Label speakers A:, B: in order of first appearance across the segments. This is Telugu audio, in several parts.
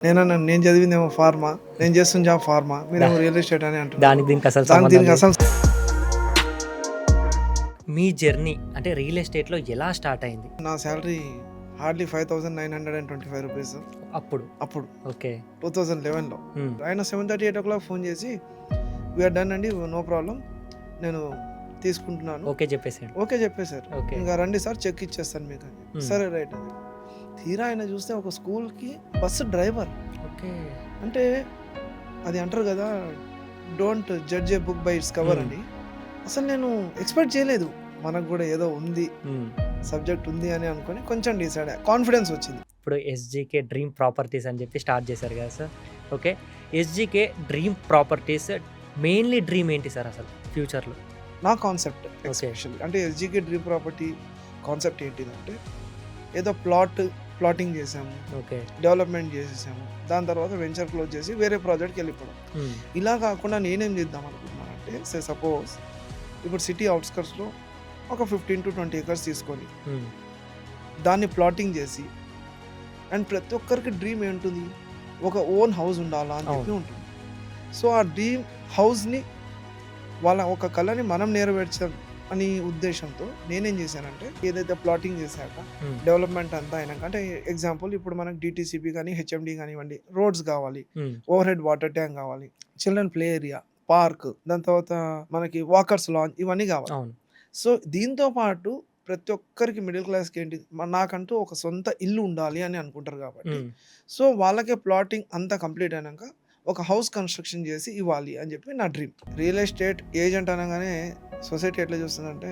A: నేను చదివిందేమో ఫార్మా, నేను చేస్తున్న జాబ్ ఫార్మా,
B: దా
A: మీరేమో రియల్ ఎస్టేట్ అని అంటున్నారు.
B: దానికి దీనికి అసలు
A: దానికి
B: సంబంధం
A: దీనికి
B: లేదు.
A: అసలు
B: మీ జర్నీ అంటే రియల్ ఎస్టేట్‌లో ఎలా స్టార్ట్ అయింది?
A: నా సాలరీ హార్డ్లీ 5,925 రూపీస్
B: అప్పుడు.
A: అప్పుడు
B: ఓకే.
A: 2011లో.
B: హ్మ్.
A: ఆయన 7:30, 8 ఫోన్ చేసి వీఆర్ డన్ అండి, నో ప్రాబ్లం, నేను తీసుకుంటున్నాను.
B: ఓకే చెప్పేసాడు.
A: ఓకే చెప్పేశారు.
B: ఓకే.
A: ఇంకా రండి సార్, చెక్ ఇచ్చేస్తాను మీకు అని.
B: హ్మ్.
A: సరే రైట్ అని. తీరా ఆయన చూస్తే ఒక స్కూల్కి బస్సు డ్రైవర్.
B: ఓకే.
A: అంటే అది అంటారు కదా, don't judge A book by its cover అని. అసలు నేను ఎక్స్పెక్ట్ చేయలేదు, మనకు కూడా ఏదో ఉంది,
B: హ్మ్.
A: సబ్జెక్ట్ ఉంది అని అనుకొని కొంచెం డిసైడ్ కాన్ఫిడెన్స్ వచ్చింది.
B: ఇప్పుడు ఎస్‌జీకే డ్రీమ్ ప్రాపర్టీస్ అని చెప్పి స్టార్ట్ చేశారు కదా sir. Okay. SGK dream properties mainly dream ఏంటి సార్ అసలు ఫ్యూచర్‌లో?
A: నా కాన్సెప్ట్
B: ఓకే.
A: ఎస్పెషల్లీ అంటే ఎస్జీకే డ్రీమ్ ప్రాపర్టీ కాన్సెప్ట్ ఏంటిదంటే, ఏదో ప్లాటింగ్ చేసాము,
B: ఓకే.
A: డెవలప్మెంట్ చేసేసాము, దాని తర్వాత వెంచర్ క్లోజ్ చేసి వేరే ప్రాజెక్ట్కి వెళ్ళిపోవడం.
B: హ్మ్.
A: ఇలా కాకుండా నేనేం చేద్దాం అనుకుంటున్నానంటే, సపోజ్ ఇప్పుడు సిటీ అవుట్స్కట్స్లో ఒక 15 to 20 acres తీసుకొని
B: హ్మ్.
A: దాన్ని ప్లాటింగ్ చేసి, అండ్ ప్రతి ఒక్కరికి డ్రీమ్ ఏంటుంది, ఒక ఓన్ హౌస్ ఉండాలా అని చెప్పి
B: అవును.
A: ఉంటుంది. సో ఆ డ్రీమ్ హౌస్ని, వాళ్ళ ఒక కళని మనం నెరవేర్చాం అని ఉద్దేశంతో నేనేం చేశానంటే, ఏదైతే ప్లాటింగ్ చేశాక
B: హ్మ్.
A: డెవలప్మెంట్ అంతా అయినాక, అంటే ఎగ్జాంపుల్ ఇప్పుడు మనకు డిటీసీపీ కానీ హెచ్ఎండి కానివ్వండి, రోడ్స్ కావాలి,
B: హ్మ్.
A: ఓవర్ హెడ్ వాటర్ ట్యాంక్ కావాలి, చిల్డ్రన్ ప్లే ఏరియా, పార్క్, దాని తర్వాత మనకి వాకర్స్ లాంజ్, ఇవన్నీ కావాలి.
B: అవును.
A: సో దీంతో పాటు ప్రతి ఒక్కరికి మిడిల్ క్లాస్కి ఏంటి, నాకంటూ ఒక సొంత ఇల్లు ఉండాలి అని అనుకుంటారు కాబట్టి,
B: హ్మ్.
A: సో వాళ్ళకే ప్లాటింగ్ అంతా కంప్లీట్ అయినాక ఒక హౌస్ కన్స్ట్రక్షన్ చేసి ఇవ్వాలి అని చెప్పి నా డ్రీమ్. రియల్ ఎస్టేట్ ఏజెంట్ అనగానే సొసైటీ ఎట్లా చూస్తుందంటే,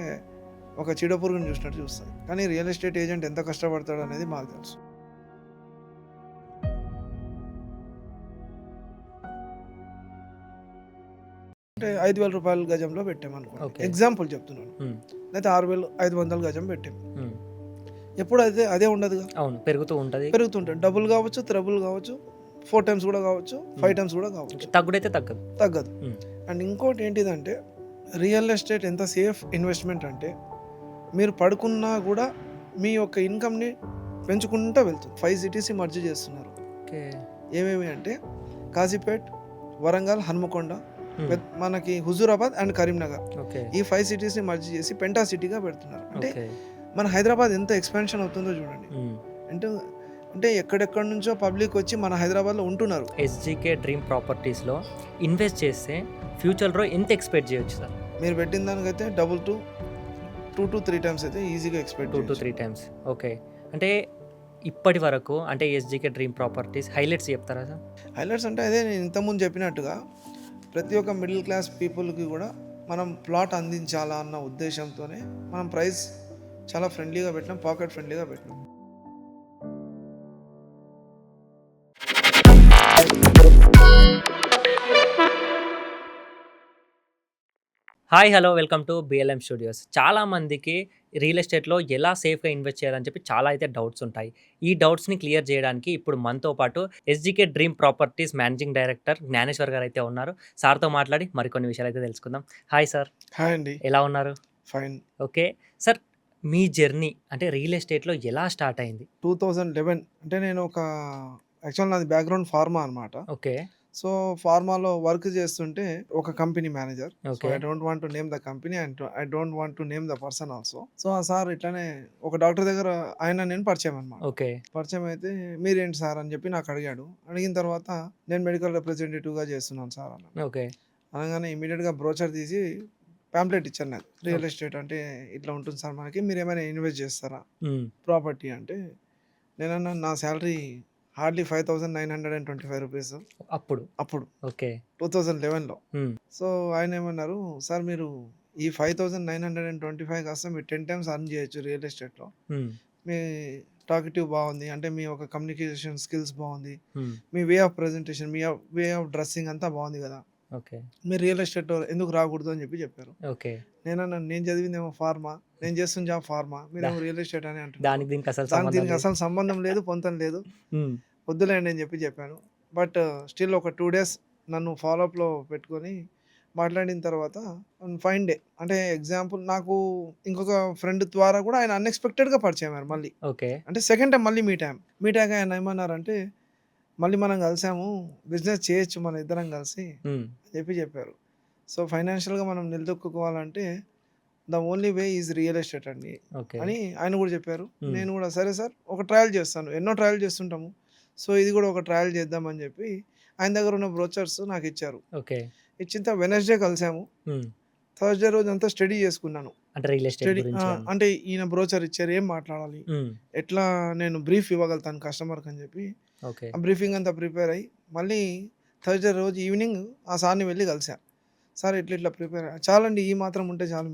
A: ఒక చీడపురుగుని చూసినట్టు చూస్తుంది. కానీ రియల్ ఎస్టేట్ ఏజెంట్ ఎంత కష్టపడతాడు అనేది మాకు తెలుసు. అంటే 5,000 రూపాయల గజంలో పెట్టామనుకోండి,
B: ఓకే.
A: ఎగ్జాంపుల్ చెప్తున్నాను,
B: హ్మ్.
A: లేకపోతే 6,500 గజం పెట్టాము.
B: హ్మ్.
A: ఎప్పుడు అదే ఉండదుగా,
B: అవును. పెరుగుతూ ఉంటది.
A: పెరుగుతుంటాయి. డబుల్ కావచ్చు, త్రిబుల్ కావచ్చు, 4 టైమ్స్ కూడా కావచ్చు, 5 టైమ్స్ కూడా కావచ్చు,
B: తగ్గుడైతే తగ్గదు.
A: తగ్గదు.
B: హ్మ్.
A: అండ్ ఇంకోటి ఏంటిదంటే, రియల్ ఎస్టేట్ ఎంత సేఫ్ ఇన్వెస్ట్మెంట్ అంటే, మీరు పడుకున్నా కూడా మీ యొక్క ఇన్కమ్ని పెంచుకుంటూ వెళ్తుంది. 5 సిటీస్ మర్జ్ చేస్తున్నారు.
B: ఓకే.
A: ఏమేమి అంటే, కాజీపేట్, వరంగల్, హన్మకొండ,
B: హ్మ్.
A: మనకి హుజూరాబాద్ అండ్ కరీంనగర్,
B: ఓకే.
A: ఈ 5 సిటీస్ని మర్జ్ చేసి పెంటా సిటీగా పెడుతున్నారు. అంటే
B: ఓకే.
A: మన హైదరాబాద్ ఎంత ఎక్స్పాన్షన్ అవుతుందో చూడండి.
B: హ్మ్.
A: అంటే అంటే ఎక్కడెక్కడి నుంచో పబ్లిక్ వచ్చి మన హైదరాబాద్లో ఉంటున్నారు.
B: ఎస్‌జీకే డ్రీమ్ ప్రాపర్టీస్‌లో ఇన్వెస్ట్ చేస్తే ఫ్యూచర్‌లో ఎంత ఎక్స్‌పెక్ట్ చేయొచ్చు సార్?
A: మీరు పెట్టిన దానికైతే డబుల్ 2 to 3 టైమ్స్ అయితే ఈజీగా ఎక్స్పెక్ట్
B: 2 to 3 టైమ్స్. ఓకే. అంటే ఇప్పటి వరకు అంటే ఎస్‌జీకే డ్రీమ్ ప్రాపర్టీస్ హైలైట్స్ చెప్తారా సార్?
A: హైలైట్స్ అంటే అదే నేను ఇంతకుముందు చెప్పినట్టుగా, ప్రతి ఒక్క మిడిల్ క్లాస్ పీపుల్కి కూడా మనం ప్లాట్ అందించాలా అన్న ఉద్దేశంతోనే మనం ప్రైస్ చాలా ఫ్రెండ్లీగా పెట్టినాం, పాకెట్ ఫ్రెండ్లీగా పెట్టినాం.
B: Hi! Hello! Welcome to BLM studios. చాలామందికి రియల్ ఎస్టేట్‌లో ఎలా సేఫ్‌గా ఇన్వెస్ట్ చేయాలని చెప్పి చాలా అయితే డౌట్స్ ఉంటాయి. ఈ డౌట్స్‌ని క్లియర్ చేయడానికి ఇప్పుడు మనతో పాటు SGK dream properties managing director Gnaneshwar గారైతే ఉన్నారు. సార్‌తో మాట్లాడి మరికొన్ని విషయాలైతే తెలుసుకుందాం. Hi sir!
A: హాయ్ అండి,
B: ఎలా ఉన్నారు?
A: ఫైన్.
B: ఓకే. సార్, మీ జర్నీ అంటే రియల్ ఎస్టేట్‌లో ఎలా స్టార్ట్ అయింది?
A: 2011 అంటే నేను యాక్చువల్ నాది బ్యాక్గ్రౌండ్ ఫార్మా అనమాట.
B: ఓకే.
A: సో ఫార్మాలో వర్క్ చేస్తుంటే ఒక company manager, so
B: okay.
A: I don't want to name the company and I don't want to name the person also. So ఆ సార్ ఇట్లానే ఒక డాక్టర్ దగ్గర ఆయన నేను పరిచయం అనమాట.
B: ఓకే.
A: పరిచయం అయితే, మీరేంటి సార్ అని చెప్పి నాకు అడిగాడు. అడిగిన తర్వాత నేను మెడికల్ రిప్రజెంటేటివ్గా చేస్తున్నాను సార్ అన్నాను.
B: ఓకే.
A: అనగానే ఇమీడియట్గా బ్రోచర్ తీసి ప్యాంప్లెట్ ఇచ్చాను నాకు. Real
B: okay.
A: ఎస్టేట్ అంటే ఇట్లా ఉంటుంది సార్, మనకి మీరు ఏమైనా ఇన్వెస్ట్ చేస్తారా
B: హ్మ్.
A: ప్రాపర్టీ అంటే. నేనన్నా నా శాలరీ హార్డ్లీ 5,925 రూపీస్
B: అప్పుడు.
A: అప్పుడు
B: ఓకే.
A: 2011లో.
B: హ్మ్.
A: సో ఆయన ఏమన్నారు, సార్ మీరు ఈ 5,925 కాస్త మీరు 10 టైమ్స్ అర్న్ చేయొచ్చు రియల్ ఎస్టేట్లో.
B: హ్మ్.
A: మీ టాకిటివ్ బాగుంది, అంటే మీ ఒక కమ్యూనికేషన్ స్కిల్స్ బాగుంది,
B: హ్మ్.
A: మీ వే ఆఫ్ ప్రజెంటేషన్, మీ వే ఆఫ్ డ్రెస్సింగ్ అంతా బాగుంది కదా,
B: ఓకే.
A: మీరు రియల్ ఎస్టేట్ ఎందుకు రాకూడదు అని చెప్పి చెప్పారు.
B: ఓకే.
A: నేను చదివిందేమో ఫార్మా, నేను చేస్తున్న జాబ్ ఫార్మా,
B: దా
A: మీరేమో రియల్ ఎస్టేట్ అని అంటున్నారు.
B: దానికి దీనికి అసలు
A: దానికి
B: సంబంధం
A: దీనికి
B: లేదు.
A: అసలు సంబంధం లేదు, పొంతం లేదు,
B: హ్మ్.
A: వద్దులేండి అని చెప్పి చెప్పాను. బట్ స్టిల్ ఒక 2 డేస్ నన్ను ఫాలోఅప్‌లో పెట్టుకొని మాట్లాడిన తర్వాత ఫైన్ డే, అంటే ఎగ్జాంపుల్ నాకు ఇంకొక ఫ్రెండ్ ద్వారా కూడా ఆయన అన్‌ఎక్స్‌పెక్టెడ్‌గా పరిచయమయ్యారు మళ్ళీ.
B: ఓకే.
A: అంటే సెకండ్ టైమ్ మళ్ళీ మీట్ అయ్యాం. మీట్ అయ్యాక ఆయన ఏమన్నారంటే, మళ్ళీ మనం కలిసాము. బిజినెస్ చేయొచ్చు మన ఇద్దరం కలిసి
B: హ్మ్.
A: అని చెప్పారు. సో, ఫైనాన్షియల్‌గా మనం నిలదొక్కుకోవాలంటే the only way is real estate అండి
B: ఓకే.
A: అని ఆయన కూడా చెప్పారు.
B: హ్మ్.
A: నేను కూడా సరే సార్ ఒక ట్రయల్ చేస్తాను. ఎన్నో ట్రయల్ చేస్తుంటాము. సో, ఇది కూడా ఒక ట్రయల్ చేద్దామని చెప్పి ఆయన దగ్గర ఉన్న బ్రోచర్స్ నాకిచ్చారు.
B: ఓకే.
A: ఇచ్చిన తర్వాత వెడ్నెస్‌డే కలిసాము.
B: హ్మ్.
A: థర్స్‌డే రోజంతా స్టడీ చేసుకున్నాను.
B: అంటే రియల్ ఎస్టేట్
A: స్టడీ
B: గురించి అన్నీ.
A: అంటే ఈయన బ్రోచర్ ఇచ్చారు. ఏం మాట్లాడాలి?
B: హ్మ్.
A: ఎట్లా నేను బ్రీఫ్ ఇవ్వగలుగుతాను కస్టమర్‌కి అని చెప్పి
B: ఓకే.
A: ఆ బ్రీఫింగ్ అంతా ప్రిపేర్ అయ్యి మళ్ళీ థర్స్‌డే రోజు ఈవినింగ్ ఆ సార్‌ని వెళ్లి కలిసా. సార్ ఇట్లా ఇట్లా ప్రిపేర్ చాలండి ఈ మాత్రం ఉంటే చాలు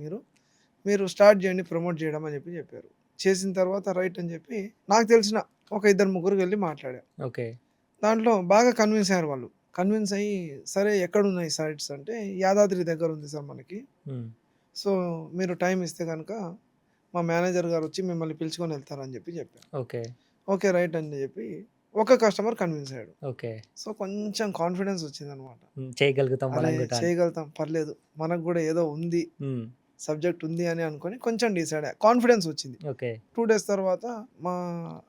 A: మీరు స్టార్ట్ చేయండి ప్రమోట్ చేయడం అని చెప్పారు. చేసిన తర్వాత రైట్ అని చెప్పి నాకు తెలిసిన ఒక ఇద్దరు ముగ్గురికి వెళ్లి మాట్లాడా.
B: ఓకే.
A: దాంట్లో బాగా కన్విన్స్ అయ్యారు వాళ్ళు. కన్విన్స్ అయ్యి సరే ఎక్కడున్నాయి సైట్స్ అంటే యాదాద్రి దగ్గర ఉంది సార్ మనకి.
B: హ్మ్.
A: సో, మీరు టైమ్ ఇస్తే గనుక మా మేనేజర్ గారు వచ్చి మిమ్మల్ని పిలుచుకొని వెళ్తారని చెప్పా.
B: ఓకే.
A: ఓకే. రైట్ అని చెప్పి ఒక కస్టమర్ కన్విన్స్ అయ్యాడు.
B: ఓకే.
A: సో, కొంచెం కాన్ఫిడెన్స్ వచ్చిందనమాట.
B: హ్మ్. చేయగలుగుతాం
A: అరే!
B: మనం గూడా అని.
A: చేయగలుగుతాం పర్లేదు. మనకు గూడా ఏదో ఉంది.
B: హ్మ్.
A: సబ్జెక్ట్ ఉంది అని అనుకోని కొంచెం డిసైడ్ అయ్యా. కాన్ఫిడెన్స్ వచ్చింది.
B: ఓకే.
A: 2 డేస్ తర్వాత మా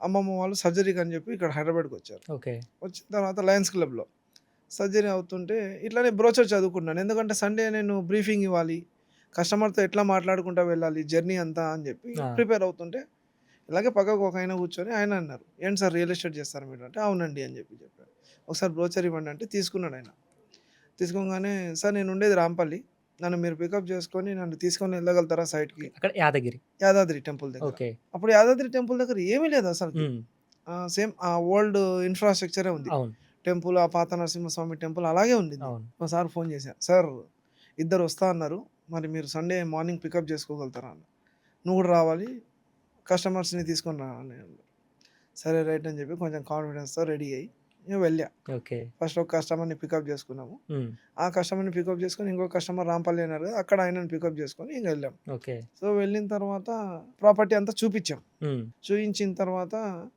A: అమ్మమ్మ వాళ్ళు సర్జరీకని చెప్పి ఇక్కడ హైదరాబాద్‌కొచ్చారు.
B: ఓకే.
A: వచ్చిన తర్వాత లయన్స్ క్లబ్‌లో సర్జరీ అవుతుంటే ఇట్లనే బ్రోచర్ చదువుకున్నాను. ఎందుకంటే సండే నేను బ్రీఫింగ్ ఇవ్వాలి. కస్టమర్‌తో ఎట్లా మాట్లాడుకుంటా వెళ్ళాలి జర్నీ అంతా అని చెప్పి
B: ఆ!
A: ప్రిపేర్ అవుతుంటే ఇలాగే పక్కకు ఒక ఆయన కూర్చొని ఆయన అన్నారు. "ఏంటి సార్ రియల్ ఎస్టేట్ చేస్తారా మీరు?" అంటే "అవునండి" అని చెప్పారు. "ఒకసారి బ్రోచర్ ఇవ్వండి" అంటే తీసుకున్నాడు ఆయన. తీసుకోగానే "సార్ నేను ఉండేది రాంపల్లి. నన్ను మీరు పికప్ చేసుకొని నన్ను తీసుకొని వెళ్ళగలుగుతారా సైట్‌కి?"
B: అక్కడ యాదగిరి.
A: యాదాద్రి టెంపుల్ దగ్గర.
B: ఓకే.
A: అప్పుడు యాదాద్రి టెంపుల్ దగ్గర ఏమీ లేదు అసలకి.
B: హ్మ్.
A: సేమ్ ఆ ఓల్డ్ ఇన్‌ఫ్రాస్ట్రక్చరే ఉంది.
B: అవును.
A: టెంపుల్ ఆ పాత నరసింహస్వామి టెంపుల్ అలాగే ఉండింది.
B: అవును.
A: మా సార్‌కి ఫోన్ చేశా. "సార్ ఇద్దరు వస్తా అన్నారు. మరి మీరు సండే మార్నింగ్ పికప్ చేసుకోగలుగుతారా?" అన్నా. "నువ్వు కూడా రావాలి. కస్టమర్స్‌ని తీసుకొని రా" అని అన్నారు. సరే రైట్ అని చెప్పి కొంచెం కాన్ఫిడెన్స్‌తో రెడీ అయ్యి ఇగ వెళ్ళా.
B: ఓకే.
A: ఫస్ట్ ఒక కస్టమర్‌ని పికప్ చేసుకున్నాము.
B: హ్మ్.
A: ఆ కస్టమర్‌ని పికప్ చేసుకొని ఇంకో కస్టమర్ రాంపల్లి అన్నారు కదా! అక్కడ ఆయనని పికప్ చేసుకొని ఇంక వెళ్ళాం.
B: ఓకే.
A: సో, వెళ్ళిన తర్వాత ప్రాపర్టీ అంతా చూపిచ్చాం.
B: హ్మ్.
A: చూయించిన తర్వాత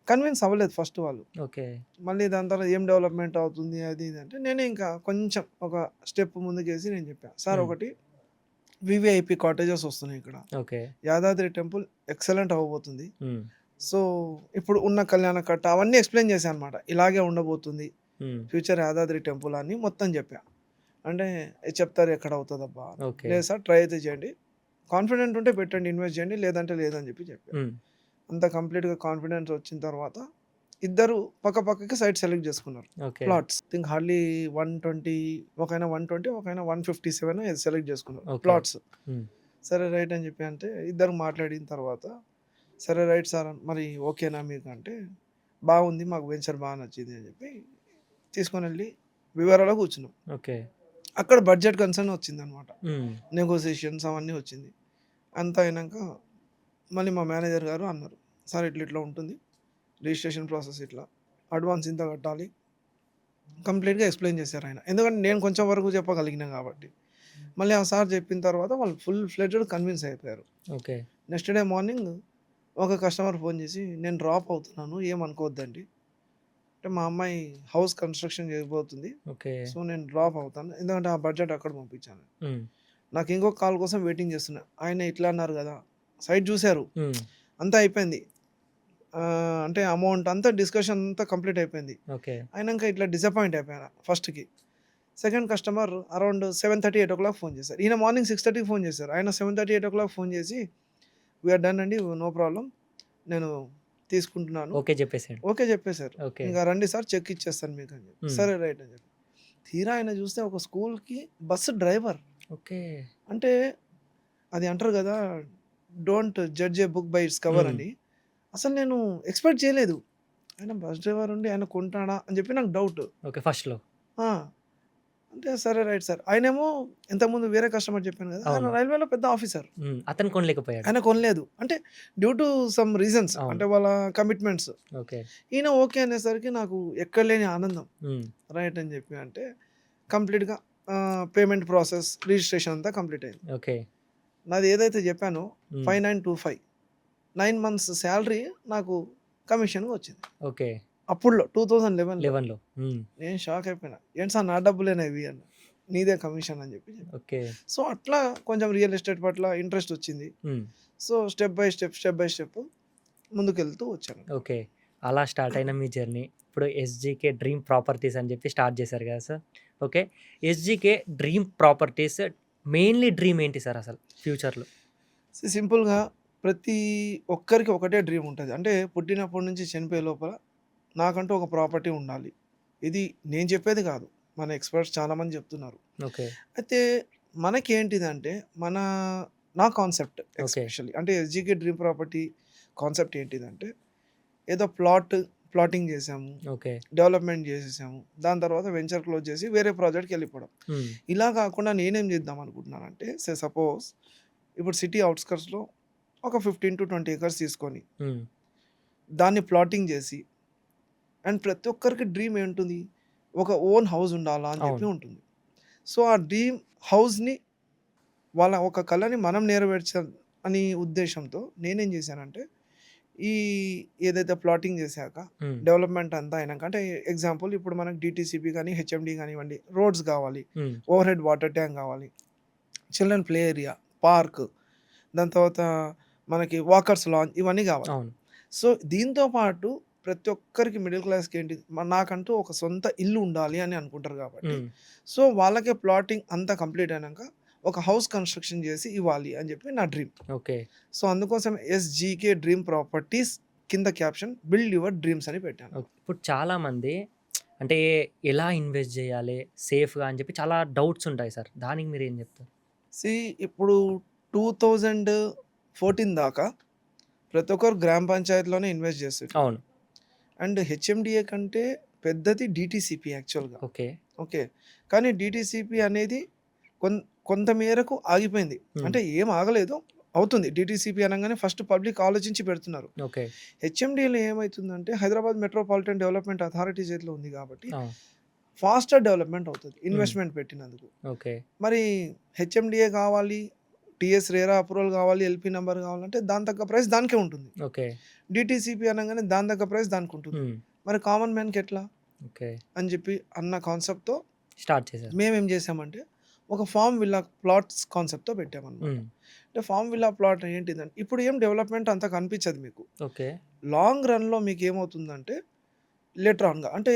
A: కన్విన్స్ అవ్వలేదు ఫస్ట్ వాళ్ళు.
B: ఓకే.
A: మళ్ళీ దాని తర్వాత ఏం డెవలప్‌మెంట్ అవుతుంది అది ఇది అంటే నేనే ఇంకా కొంచెం ఒక స్టెప్ ముందుకేసి నేను చెప్పా. సార్
B: హ్మ్.
A: ఒకటి వీవీఐపీ కాటేజెస్ వస్తున్నాయి ఇక్కడ.
B: ఓకే.
A: యాదాద్రి టెంపుల్ ఎక్సలెంట్ అవ్వబోతుంది.
B: హ్మ్.
A: సో, ఇప్పుడు ఉన్న కళ్యాణ కట్ట అవన్నీ ఎక్స్‌ప్లెయిన్ చేశా అనమాట. ఇలాగే ఉండబోతుంది.
B: హ్మ్.
A: ఫ్యూచర్ యాదాద్రి టెంపుల్ అని మొత్తం చెప్పా. అంటే చెప్తారు ఎక్కడవుతదబ్బా అని.
B: ఓకే.
A: లేదు సార్ ట్రై అయితే చేయండి. కాన్ఫిడెంట్ ఉంటే పెట్టండి ఇన్వెస్ట్ చేయండి. లేదంటే లేదని చెప్పా.
B: హ్మ్.
A: అంత కంప్లీట్‌గా కాన్ఫిడెన్స్ వచ్చిన తర్వాత ఇద్దరు పక్కకి సైట్ సెలెక్ట్ చేసుకున్నారు.
B: ఓకే.
A: ప్లాట్స్. థింక్ హార్డ్‌లీ 120 ఒకాయన 120 ఒకాయన 157 ఏదో సెలెక్ట్ చేసుకున్నారు.
B: ఓకే.
A: ప్లాట్స్.
B: హ్మ్.
A: సరే రైట్ అని చెప్పి అంటే ఇద్దరు మాట్లాడిన తర్వాత సరే రైట్ సార్ మరి ఓకేనా మీకు అంటే బాగుంది. మాకు వెంచర్ బాగా నచ్చింది అని చెప్పి తీసుకొనెళ్ళి వివరాలో కూర్చున్నాం.
B: ఓకే.
A: అక్కడ బడ్జెట్ కన్సర్న్ వచ్చిందనమాట.
B: హ్మ్.
A: నెగోషియేషన్స్ అవన్నీ వచ్చింది. అంతా అయినాక మళ్ళీ మా మేనేజర్ గారు అన్నారు. సార్ ఇట్లా ఇట్లా ఉంటుంది. రిజిస్ట్రేషన్ ప్రాసెస్ ఇట్లా. అడ్వాన్స్ ఇంత కట్టాలి. కంప్లీట్‌గా ఎక్స్‌ప్లెయిన్ చేశారాయన. ఎందుకంటే నేను కొంచెం వరకు చెప్పగలిగినా కాబట్టి. మళ్ళీ ఆ సార్ చెప్పిన తర్వాత వాళ్ళు ఫుల్ ఫ్లెడ్జ్డ్ కన్విన్స్ అయిపోయారు.
B: ఓకే.
A: నెక్స్ట్ డే మార్నింగ్ ఒక కస్టమర్ ఫోన్ చేసి నేను డ్రాప్ అవుతున్నాను. ఏమనుకోవద్దండి. అంటే మా అమ్మాయి హౌస్ కన్‌స్ట్రక్షన్ చేయబోతుంది.
B: ఓకే.
A: సో, నేను డ్రాప్ అవుతాను. ఎందుకంటే ఆ బడ్జెట్ అక్కడ పంపించాను.
B: హ్మ్.
A: నాకు ఇంకొక కాల్ కోసం వెయిటింగ్ చేస్తున్నా. ఆయన ఇట్లా అన్నారు గదా! సైట్ చూసారు.
B: హ్మ్.
A: అంతా అయిపోయింది. అంటే అమౌంట్ అంతా డిస్కషన్ అంతా కంప్లీట్ అయిపోయింది.
B: ఓకే.
A: అయినంక ఇట్లా డిసప్పాయింట్ అయిపోయాను ఫస్ట్‌కి. సెకండ్ కస్టమర్ అరౌండ్ 7:30, 8:00 ఫోన్ చేశారు. ఈయన మార్నింగ్ 6:30కి ఫోన్ చేశారు. ఆయన 7:30, 8:00 ఫోన్ చేసి "వి ఆర్ డన్ అండి. No problem. నేను తీసుకుంటున్నాను."
B: ఓకే జెప్పేసాడు.
A: ఓకే చెప్పేసారు.
B: ఓకే.
A: "ఇంక రండి సార్ చెక్ ఇచ్చేస్తాను మీకు" అని చెప్పి.
B: హ్మ్.
A: సరే రైట్ అని చెప్పి. తీరా ఆయన చూస్తే ఒక స్కూల్‌కి బస్ డ్రైవర్.
B: ఓకే.
A: అంటే అది అంటారు గదా! Don't judge a book by its cover
B: హ్మ్.
A: అని. అసలు నేను ఎక్స్‌పెక్ట్ చేయలేదు. ఆయన బస్ డ్రైవర్ ఉండి ఆయన కొంటాడా అని చెప్పి నాకు డౌట్.
B: ఓకే. ఫస్ట్‌లో.
A: ఆ! అంటే సరే రైట్ సార్. ఆయనేమో ఇంతకుముందు వేరే కస్టమర్ చెప్పాను గదా! ఆయన
B: అవును.
A: రైల్వేలో పెద్ద ఆఫీసర్.
B: హ్మ్. అతను కొనలేకపోయాడు.
A: ఆయన కొనలేదు. అంటే డ్యూ టు సమ్ రీజన్స్
B: అవును.
A: అంటే వాళ్ళ కమిట్మెంట్స్.
B: ఓకే.
A: ఈయన ఓకే అనేసరికి నాకు ఎక్కడలేని ఆనందం.
B: హ్మ్.
A: రైట్ అని చెప్పి అంటే కంప్లీట్‌గా పేమెంట్ ప్రాసెస్ రిజిస్ట్రేషన్ అంతా కంప్లీట్ అయింది.
B: ఓకే.
A: నాది ఏదైతే చెప్పానో
B: హ్మ్.
A: 5925 9 మంత్స్ సాలరీ నాకు కమిషన్‌గా వచ్చింది.
B: ఓకే.
A: అప్పుడులో 2011లో
B: 11లో. హ్మ్.
A: నేను షాక్ అయిపోయినా. "ఏంటి సార్ నా డబ్బులేనా ఇవి" అన్నా. "నీదే కమిషన్" అని చెప్పి చెప్పా.
B: ఓకే.
A: సో, అట్లా కొంచెం రియల్ ఎస్టేట్ పట్ల ఇంట్రెస్ట్ వచ్చింది.
B: హ్మ్.
A: సో, స్టెప్ బై స్టెప్ ముందుకెళ్తూ వచ్చాను.
B: ఓకే. అలా స్టార్ట్ అయిన మీ జర్నీ ఇప్పుడు ఎస్‌జీకే డ్రీమ్ ప్రాపర్టీస్ అని చెప్పి స్టార్ట్ చేశారు కదా sir. Okay. SGK dream properties mainly dream ఏంటి సార్ అసలు ఫ్యూచర్‌లో?
A: సింపుల్‌గా ప్రతి ఒక్కరికి ఒకటే డ్రీమ్ ఉంటది. అంటే పుట్టినప్పటి నుంచి చనిపోయే లోపల నాకంటూ ఒక ప్రాపర్టీ ఉండాలి. ఇది నేను చెప్పేది కాదు. మన ఎక్స్‌పర్ట్స్ చాలామంది చెప్తున్నారు.
B: ఓకే.
A: అయితే మనకేంటిదంటే మన నా కాన్సెప్ట్
B: ఓకే.
A: ఎస్పెషల్లీ అంటే ఎస్‌జీకే డ్రీమ్ ప్రాపర్టీ కాన్సెప్ట్ ఏంటిదంటే ఏదో ప్లాటింగ్ చేసాము.
B: ఓకే.
A: డెవలప్‌మెంట్ చేసేసాము. దాని తర్వాత వెంచర్ క్లోజ్ చేసి వేరే ప్రాజెక్ట్‌కెళ్ళిపోవడం.
B: హ్మ్.
A: ఇలా కాకుండా నేనేం చేద్దాం అనుకుంటున్నానంటే సపోజ్ ఇప్పుడు సిటీ ఔట్‌స్కర్ట్స్‌లో ఒక 15-20 ఎకర్స్ తీసుకొని
B: హ్మ్.
A: దాన్ని ప్లాటింగ్ చేసి అండ్ ప్రతి ఒక్కరికి డ్రీమ్ ఏంటుంది? ఒక ఓన్ హౌస్ ఉండాలా అని చెప్పి
B: అవును.
A: ఉంటుంది. సో, ఆ డ్రీమ్ హౌస్‌ని వాళ్ళ ఒక కలని మనం నెరవేర్చాం అని ఉద్దేశ్యంతో నేనేం చేశానంటే, ఈ ఏదైతే ప్లాటింగ్ చేశాక
B: హ్మ్.
A: డెవలప్‌మెంట్ అంతా అయినాక అంటే ఎగ్జాంపుల్ ఇప్పుడు మనకు డీటీసీపీ గాని, హెచ్ఎండీ కానివ్వండి, రోడ్స్ కావాలి,
B: హ్మ్.
A: ఓవర్ హెడ్ వాటర్ ట్యాంక్ కావాలి, చిల్డ్రన్ ప్లే ఏరియా, పార్క్, దాని తర్వాత మనకి వాకర్స్ లాన్ ఇవన్నీ కావాలి.
B: అవును.
A: సో, దీంతో పాటు ప్రతి ఒక్కరికి మిడిల్ క్లాస్‌కి ఏంటి నాకంటూ ఒక సొంత ఇల్లు ఉండాలి అని అనుకుంటారు కాబట్టి,
B: హ్మ్.
A: సో, వాళ్ళకే ప్లాటింగ్ అంతా కంప్లీట్ అయినాక ఒక హౌస్ కన్‌స్ట్రక్షన్ చేసి ఇవ్వాలి అని చెప్పి నా డ్రీమ్.
B: ఓకే.
A: సో, అందుకోసం ఎస్‌జీకే డ్రీమ్ ప్రాపర్టీస్ కింద క్యాప్షన్ బిల్డ్ యువర్ డ్రీమ్స్ అని పెట్టాను.
B: ఓకే. ఇప్పుడు చాలామంది అంటే ఎలా ఇన్వెస్ట్ చేయాలి సేఫ్‌గా అని చెప్పి చాలా డౌట్స్ ఉంటాయి సార్. దానికి మీరేం చెప్తారు?
A: సీ ఇప్పుడు 2014 దాకా ప్రతి ఒక్కరు గ్రామ పంచాయతీలోనే ఇన్వెస్ట్ చేసేటోళ్ళు.
B: అవును.
A: అండ్ హెచ్ఎండిఏ కంటే పెద్దది డీటీసీపీ యాక్చువల్‌గా.
B: ఓకే.
A: ఓకే. కానీ డీటీసీపీ అనేది కొన్ కొంత మేరకు ఆగిపోయింది.
B: హ్మ్.
A: అంటే ఏం ఆగలేదు. అవుతుంది. డీటీసీపీ అనంగానే ఫస్ట్ పబ్లిక్ ఆలోచించి పెడుతున్నారు.
B: ఓకే.
A: హెచ్ఎండీలో ఏమైతుందంటే హైదరాబాద్ మెట్రోపాలిటన్ డెవలప్‌మెంట్ అథారిటీ చేతిలో ఉంది కాబట్టి
B: అవును.
A: ఫాస్టర్ డెవలప్‌మెంట్ అవుతది.
B: హ్మ్.
A: ఇన్వెస్ట్‌మెంట్ పెట్టినందుకు.
B: ఓకే.
A: మరి హెచ్ఎండీఏ కావాలి, టీఎస్ రేరా అప్రూవల్ కావాలి, ఎల్‌పీ నంబర్ కావాలంటే దాని తగ్గ ప్రైస్ దానికే ఉంటుంది.
B: ఓకే.
A: డీటీసీపీ అనంగానే దాని తగ్గ ప్రైస్ దానికుంటుంది.
B: హ్మ్.
A: మరి కామన్ మ్యాన్‌కి ఎట్లా?
B: ఓకే.
A: అని చెప్పి అన్న కాన్సెప్ట్‌తో
B: స్టార్ట్ చేశారు.
A: మేమేం చేసామంటే ఒక ఫార్మ్ విల్లా ప్లాట్స్ కాన్సెప్ట్‌తో పెట్టామనమాట.
B: హ్మ్.
A: అంటే ఫార్మ్ విల్లా ప్లాట్ ఏంటిదంటే ఇప్పుడు ఏం డెవలప్‌మెంట్ అంత కనిపించదు మీకు.
B: ఓకే.
A: లాంగ్ రన్‌లో మీకేమవుతుందంటే లేటర్ ఆన్‌గా అంటే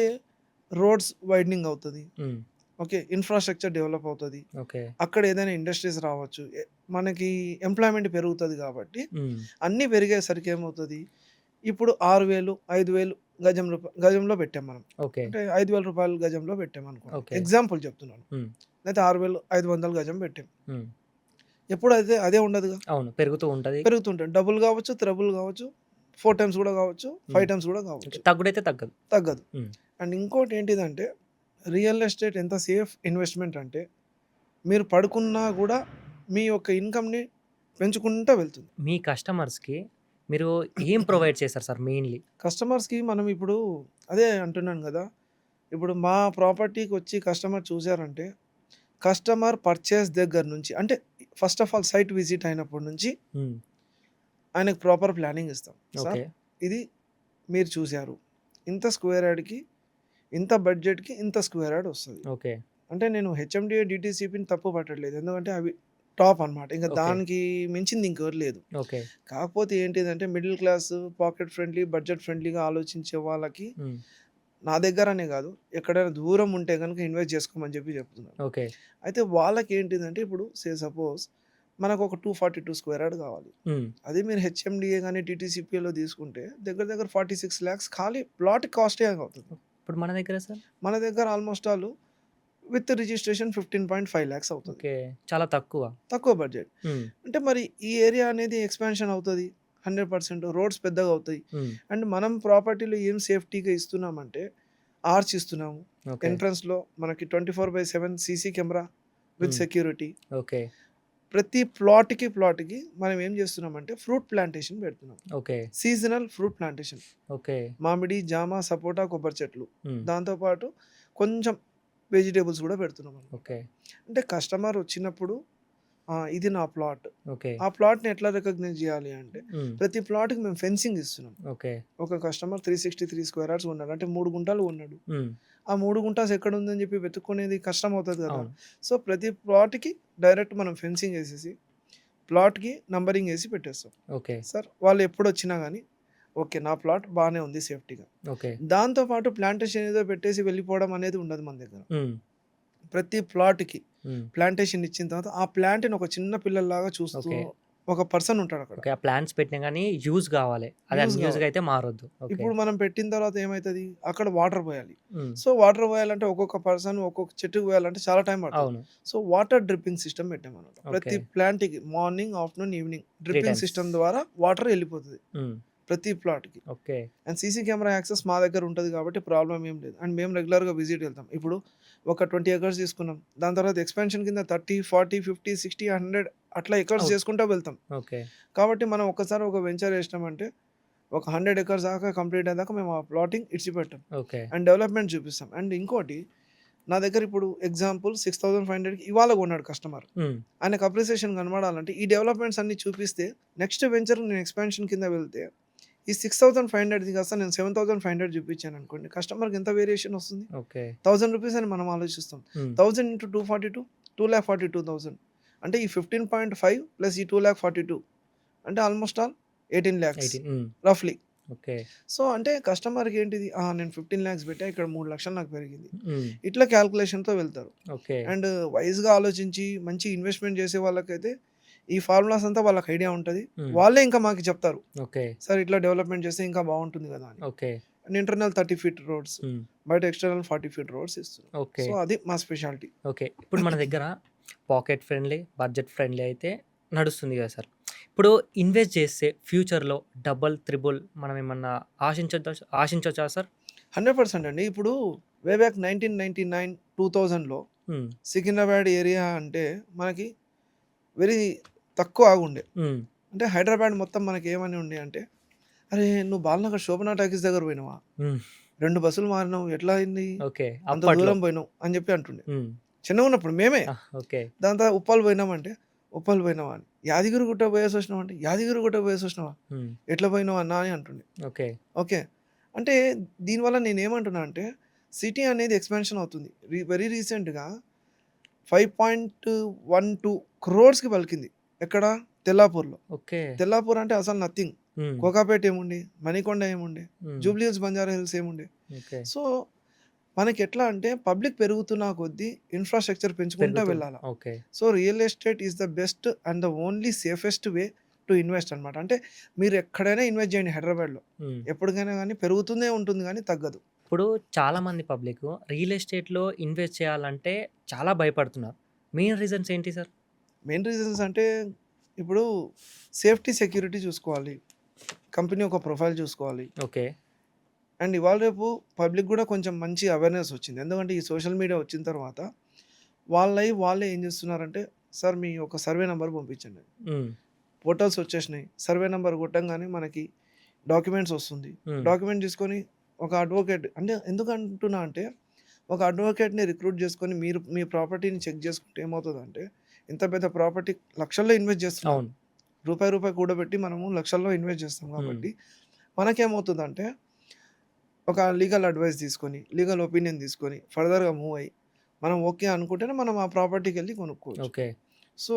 A: రోడ్స్ వైడనింగ్ అవుతది.
B: హ్మ్.
A: ఓకే. ఇన్‌ఫ్రాస్ట్రక్చర్ డెవలప్ అవుతది.
B: ఓకే.
A: అక్కడ ఏదైనా ఇండస్ట్రీస్ రావచ్చు. మనకి ఎంప్లాయ్‌మెంట్ పెరుగుతది కాబట్టి
B: హ్మ్.
A: అన్నీ పెరిగేసరికి ఏమవుతది, ఇప్పుడు 6,000, 5,000 గజంలో పెట్టాం మనం.
B: ఓకే.
A: అంటే రూ. 5,000 గజంలో పెట్టామనుకోండి.
B: ఓకే.
A: ఎగ్జాంపుల్ చెప్తున్నాను.
B: హ్మ్.
A: లేతే 6,500 గజం పెట్టాం.
B: హ్మ్.
A: ఎప్పుడు అదే ఉండదుగా.
B: అవును. పెరుగుతూ ఉంటది.
A: పెరుగుతుంటాయి. డబుల్ గావచ్చు, త్రిబుల్ గావచ్చు, 4 టైమ్స్ గూడా గావచ్చు,
B: హ్మ్.
A: 5 టైమ్స్ గూడా
B: ఓకే.
A: గావచ్చు.
B: తగ్గుడైతే తగ్గదు.
A: తగ్గదు.
B: హ్మ్.
A: అండ్ ఇంకోటేంటిదంటే రియల్ ఎస్టేట్ ఎంత సేఫ్ ఇన్వెస్ట్‌మెంట్ అంటే మీరు పడుకున్నా గూడా మీ యొక్క ఇన్‌కమ్‌ని పెంచుకుంటా వెళ్తుంది.
B: మీ కస్టమర్స్‌కి మీరు ఏం ప్రొవైడ్ చేస్తారు సార్ మెయిన్‌లీ?
A: కస్టమర్స్‌కి మనం ఇప్పుడు అదే అంటున్నాను గదా! ఇప్పుడు మా ప్రాపర్టీకొచ్చి కస్టమర్ చూసారంటే కస్టమర్ పర్చేస్ దగ్గర నుంచి అంటే first of all site visit అయినప్పటి నుంచి
B: హ్మ్.
A: ఆయనకు ప్రాపర్ ప్లానింగ్ ఇస్తాం. Sir
B: okay.
A: ఇది మీరు చూసారు. ఇంత స్క్వేర్ యార్డ్‌కి, ఇంత బడ్జెట్‌కి ఇంత స్క్వేర్ యార్డ్ వస్తది.
B: ఓకే.
A: అంటే నేను హెచ్ఎండిఏ, డీటీసీపీని తప్పు పట్టట్లేదు. ఎందుకంటే అవి టాప్ అనమాట. ఇంక
B: ఓకే.
A: దానికి మించింది ఇంకోటి లేదు.
B: ఓకే.
A: కాకపోతే ఏంటిదంటే middle class, pocket friendly, budget ఫ్రెండ్లీగా ఆలోచించే వాళ్ళకి
B: హ్మ్.
A: నా దగ్గరనే గాదు, ఎక్కడైనా దూరం ఉంటే గనుక ఇన్వెస్ట్ చేసుకోమని చెప్పి చెప్తున్నాను.
B: ఓకే.
A: అయితే వాళ్ళకేంటిదంటే ఇప్పుడు సపోజ్ మనకొక 242 స్క్వేర్ యార్డ్ కావాలి.
B: హ్మ్.
A: అదే మీరు హెచ్ఎండిఏ గాని, టీటీసీపీలో తీసుకుంటే దగ్గర దగ్గర 46,00,000 ఖాళీ ప్లాట్ కాస్టే అవుతుంది.
B: ఇప్పుడు మన దగ్గర సార్?
A: మన దగ్గర almost all with registration 15.5 lakhs అవుతది.
B: ఓకే. చాలా తక్కువ.
A: తక్కువ బడ్జెట్.
B: హ్మ్.
A: అంటే మరి ఈ ఏరియా అనేది ఎక్స్‌పాన్షన్ అవుతది. 100% రోడ్స్ పెద్దగా అవుతాయి.
B: హ్మ్.
A: అండ్ మనం ప్రాపర్టీలో ఏం సేఫ్టీగా ఇస్తున్నామంటే ఆర్చ్ ఇస్తున్నాము.
B: ఓకే.
A: ఎంట్రన్స్‌లో మనకి 24/7 సీసీ కెమెరా విత్
B: హ్మ్.
A: సెక్యూరిటీ.
B: ఓకే.
A: ప్రతి ప్లాట్‌కి మనం ఏం చేస్తున్నామంటే ఫ్రూట్ ప్లాంటేషన్ పెడుతున్నాం.
B: Okay.
A: Seasonal fruit plantation.
B: Okay.
A: మామిడి, జామ, సపోటా, కొబ్బరి చెట్లు.
B: హ్మ్.
A: దాంతో పాటు కొంచెం వెజిటబుల్స్ కూడా పెడుతున్నామనమాట.
B: ఓకే.
A: అంటే కస్టమర్ వచ్చినప్పుడు ఇది నా ప్లాట్.
B: ఓకే.
A: ఆ ప్లాట్‌ని ఎట్లా రికగ్నైజ్ చేయాలి అంటే
B: హ్మ్.
A: ప్రతి ప్లాట్‌కి మేము ఫెన్సింగ్ ఇస్తున్నాం.
B: ఓకే.
A: ఒక కస్టమర్ 363 స్క్వేర్ యార్డ్స్ కొన్నాడు. అంటే 3 గుంటలు కొన్నాడు.
B: హ్మ్.
A: ఆ 3 గుంటాస్ ఎక్కడుందని చెప్పి వెతుక్కునేది కష్టం అవుతది కదా!
B: అవును.
A: సో, ప్రతి ప్లాట్‌కి డైరెక్ట్ మనం ఫెన్సింగ్ ఏసేసి ప్లాట్‌కి నంబరింగ్ ఏసి పెట్టేస్తాం.
B: ఓకే.
A: సార్ వాళ్ళు ఎప్పుడొచ్చినా గానీ ఓకే. నా ప్లాట్ బానే ఉంది సేఫ్టీగా.
B: ఓకే.
A: దాంతో పాటు ప్లాంటేషన్ ఏదో పెట్టేసి వెళ్ళిపోవడం అనేది ఉండదు మన దగ్గర.
B: హ్మ్.
A: ప్రతి ప్లాట్‌కి
B: హ్మ్.
A: ప్లాంటేషన్ ఇచ్చిన తర్వాత ఆ ప్లాంట్‌ని ఒక చిన్న పిల్లల్లాగా చూస్తూ
B: ఓకే.
A: ఒక పర్సన్ ఉంటాడక్కడ.
B: ఓకే. ఆ ప్లాంట్స్ పెట్టినా గానీ యూజ్ గావాలి. అది
A: యూజ్
B: అన్‌యూజ్‌గా
A: గావాలి.
B: అయితే మారొద్దు. ఓకే.
A: ఇప్పుడు మనం పెట్టిన తర్వాత ఏమైతది? అక్కడ వాటర్ పోయాలి.
B: హ్మ్.
A: సో, వాటర్ పోయాలంటే ఒక్కొక్క పర్సన్ ఒక్కొక్క చెట్టుకి పోయాలంటే చాలా టైం పడతది.
B: అవును.
A: సో, వాటర్ డ్రిప్పింగ్ సిస్టమ్ పెట్టామన్నమాట.
B: ఓకే.
A: ప్రతి ప్లాంట్‌కి morning, afternoon, evening
B: 3
A: dripping
B: times.
A: System ద్వారా వాటర్ ఎళ్ళిపోతది
B: హ్మ్.
A: ప్రతి ప్లాట్‌కి.
B: Okay.
A: And CC camera access మా దగ్గర ఉంటది కాబట్టి ప్రాబ్లమ్ ఏం లేదు. అండ్ మేము రెగ్యులర్‌గా విజిట్ వెళ్తాం. ఇప్పుడు ఒక 20 ఎకర్స్ తీసుకున్నాం. దాని తర్వాత ఎక్స్‌పాన్షన్ కింద 30, 40, 50, 60, 100 అట్లా ఎకర్స్
B: అవును.
A: చేసుకుంటా వెళ్తాం.
B: ఓకే.
A: కాబట్టి మనం ఒక్కసారి ఒక వెంచర్ ఏసినామంటే ఒక 100 ఎకర్స్ దాకా కంప్లీట్ అయ్యేదాకా మేము ఆ ప్లాటింగ్ ఇడిచిపెట్టం.
B: ఓకే.
A: అండ్ డెవలప్‌మెంట్ చూపిస్తాం. అండ్ ఇంకోటి నా దగ్గర ఇప్పుడు ఎగ్జాంపుల్ 6,500కి ఇవాళ కొన్నాడు కస్టమర్.
B: హ్మ్.
A: ఆయనకు అప్రిసియేషన్ కనబడాలంటే ఈ డెవలప్‌మెంట్స్ అన్నీ చూపిస్తే నెక్స్ట్ వెంచర్ నేను ఎక్స్‌పాన్షన్ కింద వెళ్తే ఈ 6,500ది కాస్త నేను 7,500 చూపించాననుకోండి. కస్టమర్‌కి ఎంత వేరియేషన్ వస్తుంది?
B: ఓకే.
A: రూ. 1,000 అని మనం ఆలోచిస్తాం.
B: హ్మ్.
A: 1000 ఇంటూ 242 2,42,000 అంటే ఈ 15.5 ప్లస్ ఈ 2,42 అంటే ఆల్మోస్ట్ ఆల్ 18,00,000
B: 18. హ్మ్.
A: రఫ్‌లీ.
B: ఓకే.
A: సో, అంటే కస్టమర్‌కి ఏంటిది? నేను 15,00,000 పెట్టా ఇక్కడ 3,00,000 నాకు పెరిగింది.
B: హ్మ్.
A: ఇట్లా క్యాలిక్యులేషన్‌తో వెళ్తారు.
B: ఓకే.
A: అండ్ వైస్‌గా ఆలోచించి మంచి ఇన్వెస్ట్‌మెంట్ చేసే వాళ్ళకైతే ఈ ఫార్ములాస్ అంతా వాళ్ళకి ఐడియా ఉంటది.
B: హ్మ్.
A: వాళ్ళే ఇంకా మాకు చెప్తారు.
B: ఓకే.
A: సార్ ఇట్లా డెవలప్‌మెంట్ చేస్తే ఇంకా బావుంటుంది గదా! అని.
B: Okay.
A: And internal 30 feet roads,
B: హ్మ్.
A: బయట ఎక్స్‌టర్నల్ 40 ఫీట్ రోడ్స్ ఇస్తున్నాం.
B: ఓకే.
A: సో, అది మా స్పెషాలిటీ.
B: ఓకే. ఇప్పుడు మన దగ్గర పాకెట్ ఫ్రెండ్లీ, బడ్జెట్ ఫ్రెండ్లీ అయితే నడుస్తుంది గదా సార్. ఇప్పుడు ఇన్వెస్ట్ చేస్తే ఫ్యూచర్‌లో డబుల్, త్రిబుల్ మనం ఏమన్నా ఆశించొచ్చా సార్?
A: 100% అండి. ఇప్పుడు వే బ్యాక్ 1999, 2000లో
B: హ్మ్.
A: సికింద్రాబాద్ ఏరియా అంటే మనకి వెరీ తక్కువ ఆగుండే.
B: హ్మ్.
A: అంటే హైదరాబాద్ మొత్తం మనకేమని ఉండే అంటే, "అరే! నువ్వు బాలనగర్ శోభనా టాకీస్ దగ్గర పోయినావా?
B: హ్మ్.
A: 2 బస్సులు మారినావు. ఎట్లా అయింది?
B: ఓకే.
A: అంత
B: అప్పట్లో.
A: దూరం పోయినావు" అని చెప్పి అంటుండే.
B: హ్మ్.
A: చిన్నగున్నప్పుడు మేమే.
B: ఓకే.
A: దాని తర్వాత ఉప్పల్ పోయినామంటే, "ఉప్పల్ పోయినావా" అని. "యాదగిరిగుట్ట పోయేసొచ్చినావా" అంటే, "యాదగిరిగుట్ట పోయేసొచ్చినావా?
B: హ్మ్.
A: ఎట్లా పోయినావు అన్నా" అని అంటుండే.
B: ఓకే.
A: ఓకే. అంటే దీనివల్ల నేనేమంటున్నా అంటే, సిటీ అనేది ఎక్స్‌పాన్షన్ అవుతుంది. వెరీ రీసెంట్‌గా 5.12 క్రోర్స్‌కి పలికింది. ఎక్కడ? తెల్లాపూర్‌లో.
B: ఓకే.
A: తెల్లాపూర్ అంటే అసలు నథింగ్.
B: హ్మ్.
A: కోకాపేట ఏముండే? మణికొండ ఏముండే?
B: హ్మ్.
A: జూబ్లీ హిల్స్, బంజారా హిల్స్ ఏముండే?
B: ఓకే.
A: సో, మనకెట్లా అంటే పబ్లిక్ పెరుగుతున్న కొద్దీ ఇన్‌ఫ్రాస్ట్రక్చర్ పెంచుకుంటా
B: పెరుగుతుంది.
A: వెళ్ళాల.
B: Okay.
A: So, real estate is the best and the only safest way to invest అనమాట. అంటే మీరు ఎక్కడైనా ఇన్వెస్ట్ చేయండి హైదరాబాద్‌లో.
B: హ్మ్.
A: ఎప్పటికైనా గానీ పెరుగుతూనే ఉంటుంది గానీ తగ్గదు.
B: ఇప్పుడు చాలామంది పబ్లిక్ రియల్ ఎస్టేట్‌లో ఇన్వెస్ట్ చేయాలంటే చాలా భయపడుతున్నారు. మెయిన్ రీజన్స్ ఏంటి సార్?
A: మెయిన్ రీజన్స్ అంటే ఇప్పుడు సేఫ్టీ, సెక్యూరిటీ చూసుకోవాలి. కంపెనీ ఒక ప్రొఫైల్ చూసుకోవాలి.
B: ఓకే.
A: అండ్ ఇవాళ రేపు పబ్లిక్ గూడా కొంచెం మంచి అవేర్‌నెస్ వచ్చింది. ఎందుకంటే ఈ సోషల్ మీడియా వచ్చిన తర్వాత వాళ్ళే ఏం చేస్తున్నారంటే, "సార్ మీ ఒక సర్వే నంబర్ పంపించండి."
B: హ్మ్.
A: పోర్టల్స్ వచ్చేసినాయి. సర్వే నంబర్ కొట్టంగానే మనకి డాక్యుమెంట్స్ వస్తుంది.
B: హ్మ్.
A: డాక్యుమెంట్ తీసుకొని ఒక అడ్వొకేట్ అంటే ఎందుకంటున్నా అంటే, ఒక అడ్వొకేట్‌ని రిక్రూట్ చేసుకొని మీరు మీ ప్రాపర్టీని చెక్ చేసుకుంటే ఏమవుతదంటే, ఇంత పెద్ద ప్రాపర్టీ లక్షల్లో ఇన్వెస్ట్ చేస్తున్నారు.
B: అవును.
A: రూపాయి కూడబెట్టి మనము లక్షల్లో ఇన్వెస్ట్ చేస్తాం
B: హ్మ్.
A: కాబట్టి, మనకేమవుతదంటే ఒక లీగల్ అడ్వైస్ తీసుకొని, లీగల్ ఒపీనియన్ తీసుకొని, ఫర్దర్‌గా మూవ్ అయ్యి, మనం ఓకే అనుకుంటేనే మనం ఆ ప్రాపర్టీకెళ్ళి కొనుక్కోవచ్చు.
B: ఓకే.
A: సో,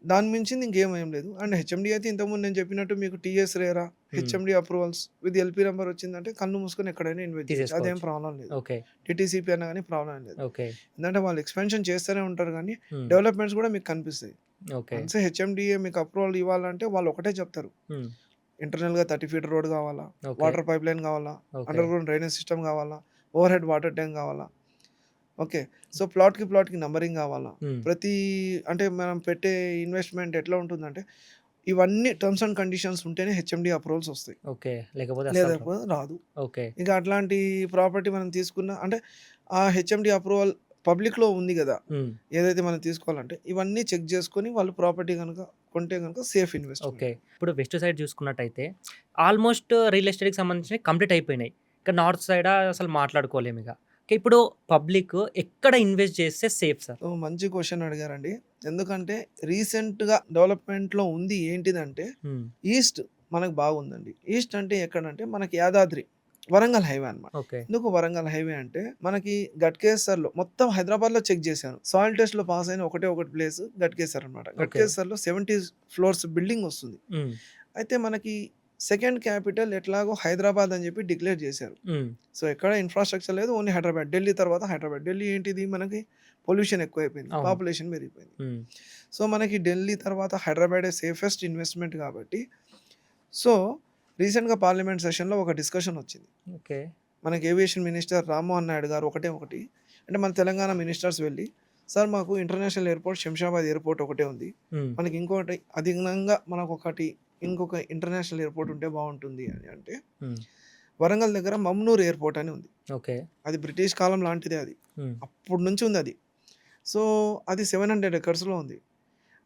A: దాని మించింది ఇంకేం లేదు. అండ్ హెచ్ఎండీ అయితే ఇంతకుముందు నేను చెప్పినట్టు మీకు టీఎస్ రేరా,
B: హ్మ్.
A: HMD approvals with LP number వచ్చిందంటే కళ్ళు మూసుకొని ఎక్కడైనా ఇన్వెస్ట్ చేయొచ్చు. అదేం
B: తీసేసుకోవచ్చు.
A: ప్రాబ్లమ్ లేదు.
B: ఓకే.
A: టీటీసీపీ అన్నా గానీ ప్రాబ్లమ్ ఏం లేదు.
B: ఓకే.
A: ఎందుకంటే వాళ్ళు ఎక్స్‌పాన్షన్ చేస్తూనే ఉంటారు గానీ,
B: హ్మ్.
A: డెవలప్‌మెంట్స్ గూడా మీకు కనిపిస్తాయి.
B: ఓకే.
A: వన్స్ హెచ్ఎండీఏ మీకు అప్రూవల్ ఇవ్వాలంటే వాళ్ళు ఒకటే చెప్తారు.
B: హ్మ్.
A: ఇంటర్నల్‌గా 30 ఫీట్ రోడ్ కావాలా?
B: ఓకే.
A: వాటర్ పైప్‌లైన్ కావాలా?
B: ఓకే.
A: అండర్‌గ్రౌండ్ డ్రైనేజ్ సిస్టమ్ కావాలా? ఓవర్ హెడ్ వాటర్ ట్యాంక్ కావాలా? ఓకే. సో, ప్లాట్‌కి నంబరింగ్ కావాలా?
B: హ్మ్.
A: ప్రతి అంటే మనం పెట్టే ఇన్వెస్ట్‌మెంట్ ఎట్లా ఉంటుందంటే, ఇవన్నీ టర్మ్స్ అండ్ కండిషన్స్ ఉంటేనే హెచ్ఎండీ అప్రూవల్స్ వస్తాయి.
B: ఓకే. లేకపోతే అస్సలు రావు.
A: లేకపోతే రాదు.
B: ఓకే.
A: ఇక అట్లాంటి ప్రాపర్టీ మనం తీసుకున్న అంటే ఆ హెచ్ఎండీ అప్రూవల్ పబ్లిక్‌లో ఉంది గదా!
B: హ్మ్.
A: ఏదైతే మనం తీసుకోవాలంటే ఇవన్నీ చెక్ చేసుకొని వాళ్ళు ప్రాపర్టీ గనుక కొంటే గనుక సేఫ్
B: ఓకే.
A: ఇన్వెస్ట్‌మెంట్.
B: ఇప్పుడు వెస్ట్ సైడ్ చూసుకున్నట్టయితే ఆల్మోస్ట్ రియల్ ఎస్టేట్‌కి సంబంధించినవి కంప్లీట్ అయిపోయినాయి. ఇక నార్త్ సైడా అసలు మాట్లాడుకోలేమిక. ఓకే. ఇప్పుడు పబ్లిక్ ఎక్కడ ఇన్వెస్ట్ చేస్తే సేఫ్ సార్?
A: ఓహ్! మంచి క్వెషన్ అడిగారండి. ఎందుకంటే రీసెంట్‌గా డెవలప్‌మెంట్‌లో ఉంది ఏంటిదంటే
B: హ్మ్.
A: ఈస్ట్ మనకు బాగుందండి. ఈస్ట్ అంటే ఎక్కడంటే మనకి యాదాద్రి, వరంగల్ హైవే అనమాట.
B: ఓకే.
A: ఎందుకు వరంగల్ హైవే అంటే మనకి గట్కేసర్‌లో మొత్తం హైదరాబాద్‌లో చెక్ చేశాను. సాయిల్ టెస్ట్‌లో పాస్ అయిన ఒకటే ఒకటి ప్లేస్ గట్కేసర్ అనమాట.
B: ఓకే.
A: గట్కేసర్‌లో 70 ఫ్లోర్స్ బిల్డింగ్ వస్తుంది.
B: హ్మ్.
A: అయితే మనకి సెకండ్ క్యాపిటల్ ఎట్లాగో హైదరాబాద్ అని చెప్పి డిక్లేర్ చేశారు.
B: హ్మ్.
A: సో, ఎక్కడ ఇన్‌ఫ్రాస్ట్రక్చర్ లేదు. ఓన్లీ హైదరాబాద్. ఢిల్లీ తర్వాత హైదరాబాద్. ఢిల్లీ ఏంటిది మనకి పొల్యూషన్ ఎక్కువైపోయింది.
B: అవును.
A: పాపులేషన్ పెరిగిపోయింది.
B: హ్మ్.
A: సో, మనకి ఢిల్లీ తర్వాత హైదరాబాదే సేఫెస్ట్ ఇన్వెస్ట్‌మెంట్ కాబట్టి సో, రీసెంట్‌గా పార్లమెంట్ సెషన్‌లో ఒక డిస్కషన్ వచ్చింది.
B: ఓకే.
A: మనకి ఏవియేషన్ మినిస్టర్ రామ్మోహన్ నాయుడు గారు ఒకటి అంటే మన తెలంగాణ మినిస్టర్స్ వెళ్ళి, "సార్ మాకు ఇంటర్నేషనల్ ఎయిర్‌పోర్ట్ శంషాబాద్ ఎయిర్‌పోర్ట్ ఒకటే ఉంది.
B: హ్మ్.
A: మనకి ఇంకోటి అదనంగా మనకొకటి ఇంకొక ఇంటర్నేషనల్ ఎయిర్‌పోర్ట్ ఉంటే బావుంటుంది" అని అంటే,
B: హ్మ్.
A: వరంగల్ దగ్గర మమ్నూర్ ఎయిర్‌పోర్ట్ అని ఉంది.
B: ఓకే.
A: అది బ్రిటిష్ కాలం లాంటిదే అది.
B: హ్మ్.
A: అప్పటి నుంచి ఉందది. సో, అది 700 ఎకర్స్‌లో ఉంది.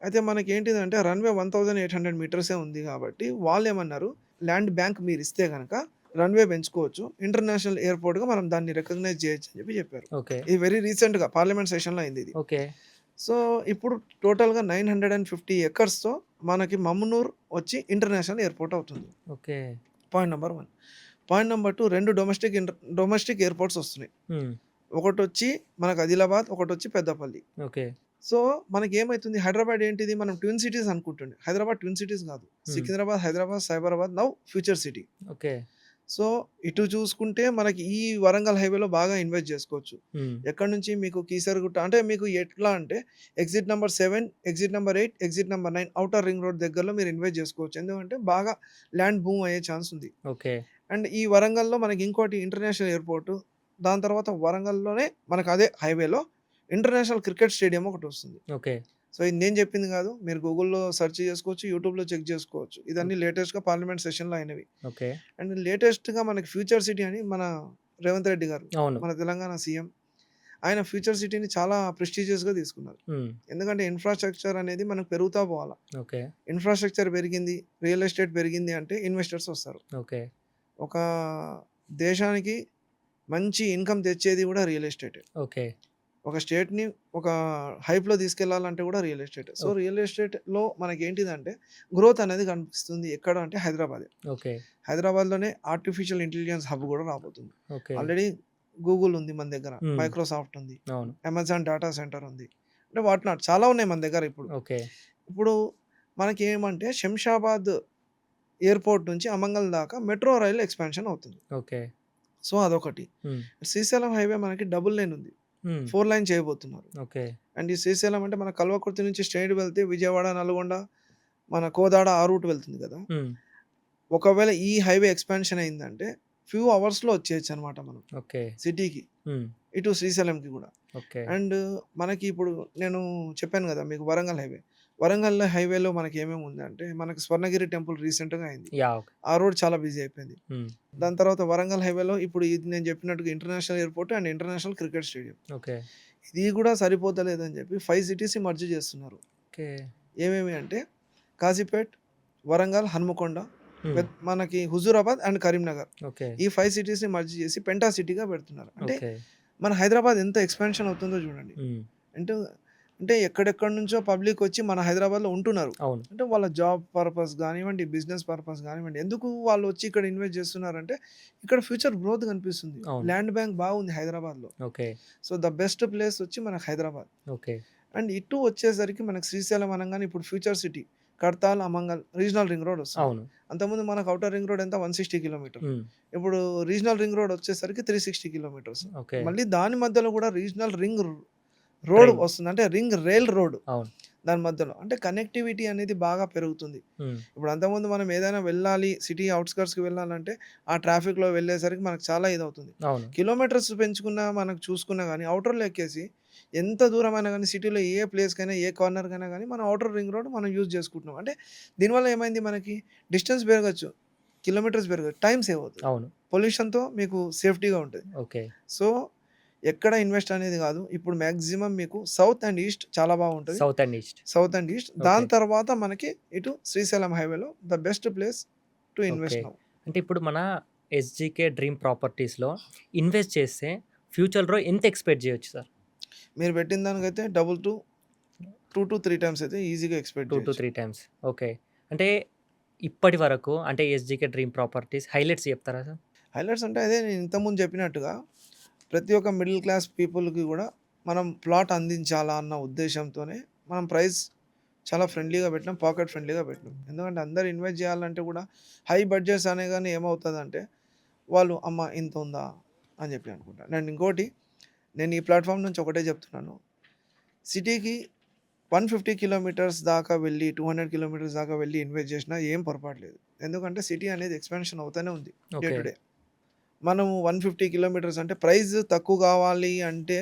A: అయితే మనకేంటిదంటే రన్‌వే 1800 మీటర్సే ఉంది గాబట్టి వాళ్ళేమన్నారు, ల్యాండ్ బ్యాంక్ మీరిస్తే గనక రన్‌వే పెంచుకోవచ్చు. ఇంటర్నేషనల్ ఎయిర్‌పోర్ట్‌గా మనం దాన్ని రికగ్నైజ్ చేయొచ్చని చెప్పి చెప్పారు.
B: ఓకే.
A: ఇది వెరీ రీసెంట్‌గా పార్లమెంట్ సెషన్‌లో అయిందిది.
B: ఓకే.
A: సో, ఇప్పుడు టోటల్‌గా 950 ఎకర్స్‌తో మనకి మమ్నూర్ వచ్చి ఇంటర్నేషనల్ ఎయిర్‌పోర్ట్ అవుతుంది.
B: Okay.
A: Point number 1. Point number 2 2 domestic airports వస్తున్నాయి.
B: హ్మ్.
A: ఒకటొచ్చి మనకు ఆదిలాబాద్, ఒకటొచ్చి పెద్దపల్లి.
B: ఓకే.
A: సో, మనకేమైతుంది హైదరాబాద్ ఏంటిది మనం ట్విన్ సిటీస్ అనుకుంటుండే. హైదరాబాద్ ట్విన్ సిటీస్ కాదు.
B: Hmm.
A: Secunderabad, Hyderabad, Cyberabad now future city.
B: Okay.
A: So, ఇటు చూసుకుంటే మనకి ఈ వరంగల్ హైవేలో బాగా ఇన్వెస్ట్ చేసుకోవచ్చు.
B: హ్మ్.
A: ఎక్కడి నుంచి మీకు కీసరగుట్ట అంటే మీకు ఎట్లా అంటే exit number 7, exit number 8, exit number 9 outer ring road దగ్గరలో మీరు ఇన్వెస్ట్ చేసుకోవచ్చు. ఎందుకంటే బాగా ల్యాండ్ బూమ్ అయ్యే ఛాన్స్ ఉంది.
B: ఓకే.
A: అండ్ ఈ వరంగల్‌లో మనకి ఇంకోటి ఇంటర్నేషనల్ ఎయిర్‌పోర్ట్. దాని తర్వాత వరంగల్‌లోనే మనకు అదే హైవేలో ఇంటర్నేషనల్ క్రికెట్ స్టేడియం ఒకటొస్తుంది.
B: ఓకే.
A: సో, ఇది నేను చెప్పింది కాదు. మీరు గూగుల్‌లో సెర్చ్ చేసుకోవచ్చు. యూట్యూబ్‌లో చెక్ చేసుకోవచ్చు. ఇదన్నీ లేటెస్ట్‌గా పార్లమెంట్ సెషన్‌లో అయినవి.
B: ఓకే.
A: అండ్ లేటెస్ట్‌గా మనకి ఫ్యూచర్ సిటీ అని మన రేవంత్ రెడ్డి గారు,
B: అవును.
A: మన తెలంగాణ సీఎం. ఆయన ఫ్యూచర్ సిటీని చాలా ప్రెస్టీజియస్‌గా తీసుకున్నారు.
B: హ్మ్.
A: ఎందుకంటే ఇన్‌ఫ్రాస్ట్రక్చర్ అనేది మనకు పెరుగుతా పోవాల.
B: ఓకే.
A: ఇన్‌ఫ్రాస్ట్రక్చర్ పెరిగింది, రియల్ ఎస్టేట్ పెరిగింది అంటే ఇన్వెస్టర్స్ వస్తారు.
B: ఓకే.
A: ఒక దేశానికి మంచి ఇన్‌కమ్ తెచ్చేది కూడా రియల్ ఎస్టేటే.
B: ఓకే.
A: ఒక స్టేట్‌ని ఒక హైప్‌లో తీసుకెళ్లాలంటే కూడా రియల్ ఎస్టేటే. సో,
B: ఓక్
A: రియల్ ఎస్టేట్‌లో మనకేంటిదంటే గ్రోత్ అనేది కనిపిస్తుంది. ఎక్కడ అంటే హైదరాబాదే.
B: ఓకే.
A: హైదరాబాద్‌లోనే ఆర్టిఫిషియల్ ఇంటెలిజెన్స్ హబ్ కూడా రాబోతుంది.
B: ఓకే.
A: ఆల్రెడీ గూగుల్ ఉంది మన దగ్గర.
B: హ్మ్.
A: మైక్రోసాఫ్ట్ ఉంది.
B: అవును.
A: అమెజాన్ డేటా సెంటర్ ఉంది. అంటే వాట్ నాట్ చాలా ఉన్నాయి మన దగ్గర ఇప్పుడు.
B: ఓకే.
A: ఇప్పుడు మనకేమంటే శంషాబాద్ ఎయిర్‌పోర్ట్ నుంచి అమంగల్ దాకా మెట్రో రైల్ ఎక్స్‌పాన్షన్ అవుతుంది.
B: ఓకే.
A: సో, అదొకటి.
B: హ్మ్.
A: శ్రీశైలం హైవే మనకి డబుల్ లేన్ ఉంది.
B: హ్మ్.
A: 4 లైన్ చేయబోతున్నారు.
B: ఓకే.
A: అండ్ ఈ శ్రీశైలం అంటే మన కల్వకుర్తి నుంచి స్ట్రెయిట్ వెళ్తే విజయవాడ, నల్గొండ, మన కోదాడ ఆ రూట్ వెళ్తుంది కదా!
B: హ్మ్.
A: ఒకవేళ ఈ హైవే ఎక్స్‌పాన్షన్ అయిందంటే ఫ్యూ అవర్స్‌లో వచ్చేయొచ్చనమాట మనం
B: ఓకే.
A: సిటీకి.
B: హ్మ్.
A: ఇటు శ్రీశైలంకి గూడా.
B: ఓకే.
A: అండ్ మనకి ఇప్పుడు నేను చెప్పాను గదా! మీకు వరంగల్ హైవే. వరంగల్ హైవేలో మనకేమేమి ఉందంటే మనకి స్వర్ణగిరి టెంపుల్ రీసెంట్‌గా అయింది.
B: యాహ్! ఓకే.
A: ఆ రోడ్ చాలా బిజీ అయిపోయింది.
B: హ్మ్.
A: దాని తర్వాత వరంగల్ హైవేలో ఇప్పుడు ఇది నేను చెప్పినట్టుగా international airport and international cricket stadium.
B: Okay.
A: ఇది గూడా సరిపోతలేదని చెప్పి 5 సిటీస్‌ని మర్జ్ చేస్తున్నారు.
B: ఓకే.
A: ఏమేమి అంటే కాజీపేట్, వరంగల్, హన్మకొండ,
B: హ్మ్.
A: మనకి హుజూరాబాద్ అండ్ కరీంనగర్.
B: ఓకే.
A: ఈ 5 సిటీస్‌ని మర్జ్ చేసి పెంటా సిటీగా పెడుతున్నారు. అంటే
B: ఓకే.
A: మన హైదరాబాద్ ఎంత ఎక్స్‌పాన్షన్ అవుతుందో చూడండి.
B: హ్మ్.
A: అంటే అంటే ఎక్కడెక్కడి నుంచో పబ్లిక్ వచ్చి మన హైదరాబాద్‌లో ఉంటున్నారు.
B: అవును.
A: అంటే వాళ్ళ జాబ్ పర్పస్ గానివ్వండి, బిజినెస్ పర్పస్ గానివ్వండి. ఎందుకు వాళ్ళు వచ్చి ఇక్కడ ఇన్వెస్ట్ చేస్తున్నారంటే ఇక్కడ ఫ్యూచర్ గ్రోత్ కనిపిస్తుంది.
B: అవును.
A: ల్యాండ్ బ్యాంక్ బాగుంది హైదరాబాద్‌లో.
B: Okay.
A: So, the best place వచ్చి మనకు హైదరాబాద్.
B: ఓకే.
A: అండ్ ఇటు వచ్చేసరికి మనకు శ్రీశైలం అనంగానే ఇప్పుడు future city Kadthal, Amangal regional ring road వస్తుంది.
B: అవును.
A: అంతకుముందు మనకు ఔటర్ రింగ్ రోడ్ ఎంత 160 కిలోమీటర్లు.
B: హ్మ్.
A: ఇప్పుడు రీజనల్ రింగ్ రోడ్ వచ్చేసరికి 360 కిలోమీటర్స్.
B: ఓకే.
A: మళ్ళీ దాని మధ్యలో కూడా రీజనల్ రింగ్ రోడ్
B: ట్రైన్.
A: వస్తుంది. అంటే రింగ్ రైల్ రోడ్
B: అవును.
A: దాని మధ్యలో. అంటే కనెక్టివిటీ అనేది బాగా పెరుగుతుంది.
B: హ్మ్.
A: ఇప్పుడు అంతకుముందు మనం ఏదైనా వెళ్ళాలి సిటీ ఔట్‌స్కర్ట్స్‌కి వెళ్ళాలంటే ఆ ట్రాఫిక్‌లో వెళ్ళేసరికి మనకు చాలా ఇదవుతుంది.
B: అవును.
A: కిలోమీటర్స్ పెంచుకున్నా మనకు చూసుకున్నా గానీ ఔటర్‌లో ఎక్కేసి ఎంత దూరమైనా గానీ సిటీలో ఏ ప్లేస్‌కైనా ఏ కార్నర్‌కైనా గానీ మనం ఔటర్ రింగ్ రోడ్ మనం యూజ్ చేసుకుంటున్నాం. అంటే దీనివల్ల ఏమైంది మనకి డిస్టెన్స్ పెరగొచ్చు. కిలోమీటర్స్ పెరగొచ్చు. టైమ్ సేవ్ అవుతది.
B: అవును.
A: పొల్యూషన్‌తో మీకు సేఫ్టీగా ఉంటది.
B: ఓకే.
A: సో, ఎక్కడ ఇన్వెస్ట్ అనేది గాదు. ఇప్పుడు మాక్సిమం మీకు సౌత్ అండ్ ఈస్ట్ చాలా బాగుంటది.
B: South and east.
A: South and east.
B: Okay.
A: దాని తర్వాత మనకి ఇటు శ్రీశైలం హైవేలో the best place to
B: okay.
A: Invest now.
B: అంటే ఇప్పుడు మన ఎస్‌జీకే డ్రీమ్ ప్రాపర్టీస్‌లో ఇన్వెస్ట్ చేస్తే ఫ్యూచర్‌లో ఎంత ఎక్స్‌పెక్ట్ చేయొచ్చు సార్?
A: మీరు పెట్టిన దానికైతే డబుల్ టు 2-3 టైమ్స్ అయితే ఈజీగా ఎక్స్‌పెక్ట్
B: 2-3
A: చేయొచ్చు.
B: టైమ్స్. ఓకే. అంటే ఇప్పటి వరకు అంటే ఎస్‌జీకే డ్రీమ్ ప్రాపర్టీస్ హైలైట్స్ చెప్తారా సార్?
A: హైలైట్స్ అంటే అదే నేను ఇంతకుముందు చెప్పినట్టుగా ప్రతి ఒక్క మిడిల్ క్లాస్ పీపుల్‌కి గూడా మనం ప్లాట్ అందించాలా అన్న ఉద్దేశ్యంతోనే మనం ప్రైస్ చాలా ఫ్రెండ్లీగా పెట్టినాం. పాకెట్ ఫ్రెండ్లీగా పెట్టినాం. ఎందుకంటే అందరూ ఇన్వెస్ట్ చేయాలంటే కూడా హై బడ్జెట్స్ అనగానే ఏమవుతదంటే వాళ్ళు అమ్మ ఇంత ఉందా అని చెప్పి అనుకుంటారు. అండ్ ఇంకోటి నేను ఈ ప్లాట్‌ఫార్మ్ నుంచి ఒకటే చెప్తున్నాను. సిటీకి 150 కిలోమీటర్స్ దాకా వెళ్ళి, 200 కిలోమీటర్స్ దాకా వెళ్ళి ఇన్వెస్ట్ చేసినా ఏం పొరపాటు లేదు. ఎందుకంటే సిటీ అనేది ఎక్స్‌పాన్షన్ అవుతూనే ఉంది డే
B: ఓకే.
A: To day. మనము 150 కిలోమీటర్స్ అంటే ప్రైస్ తక్కువ కావాలి అంటే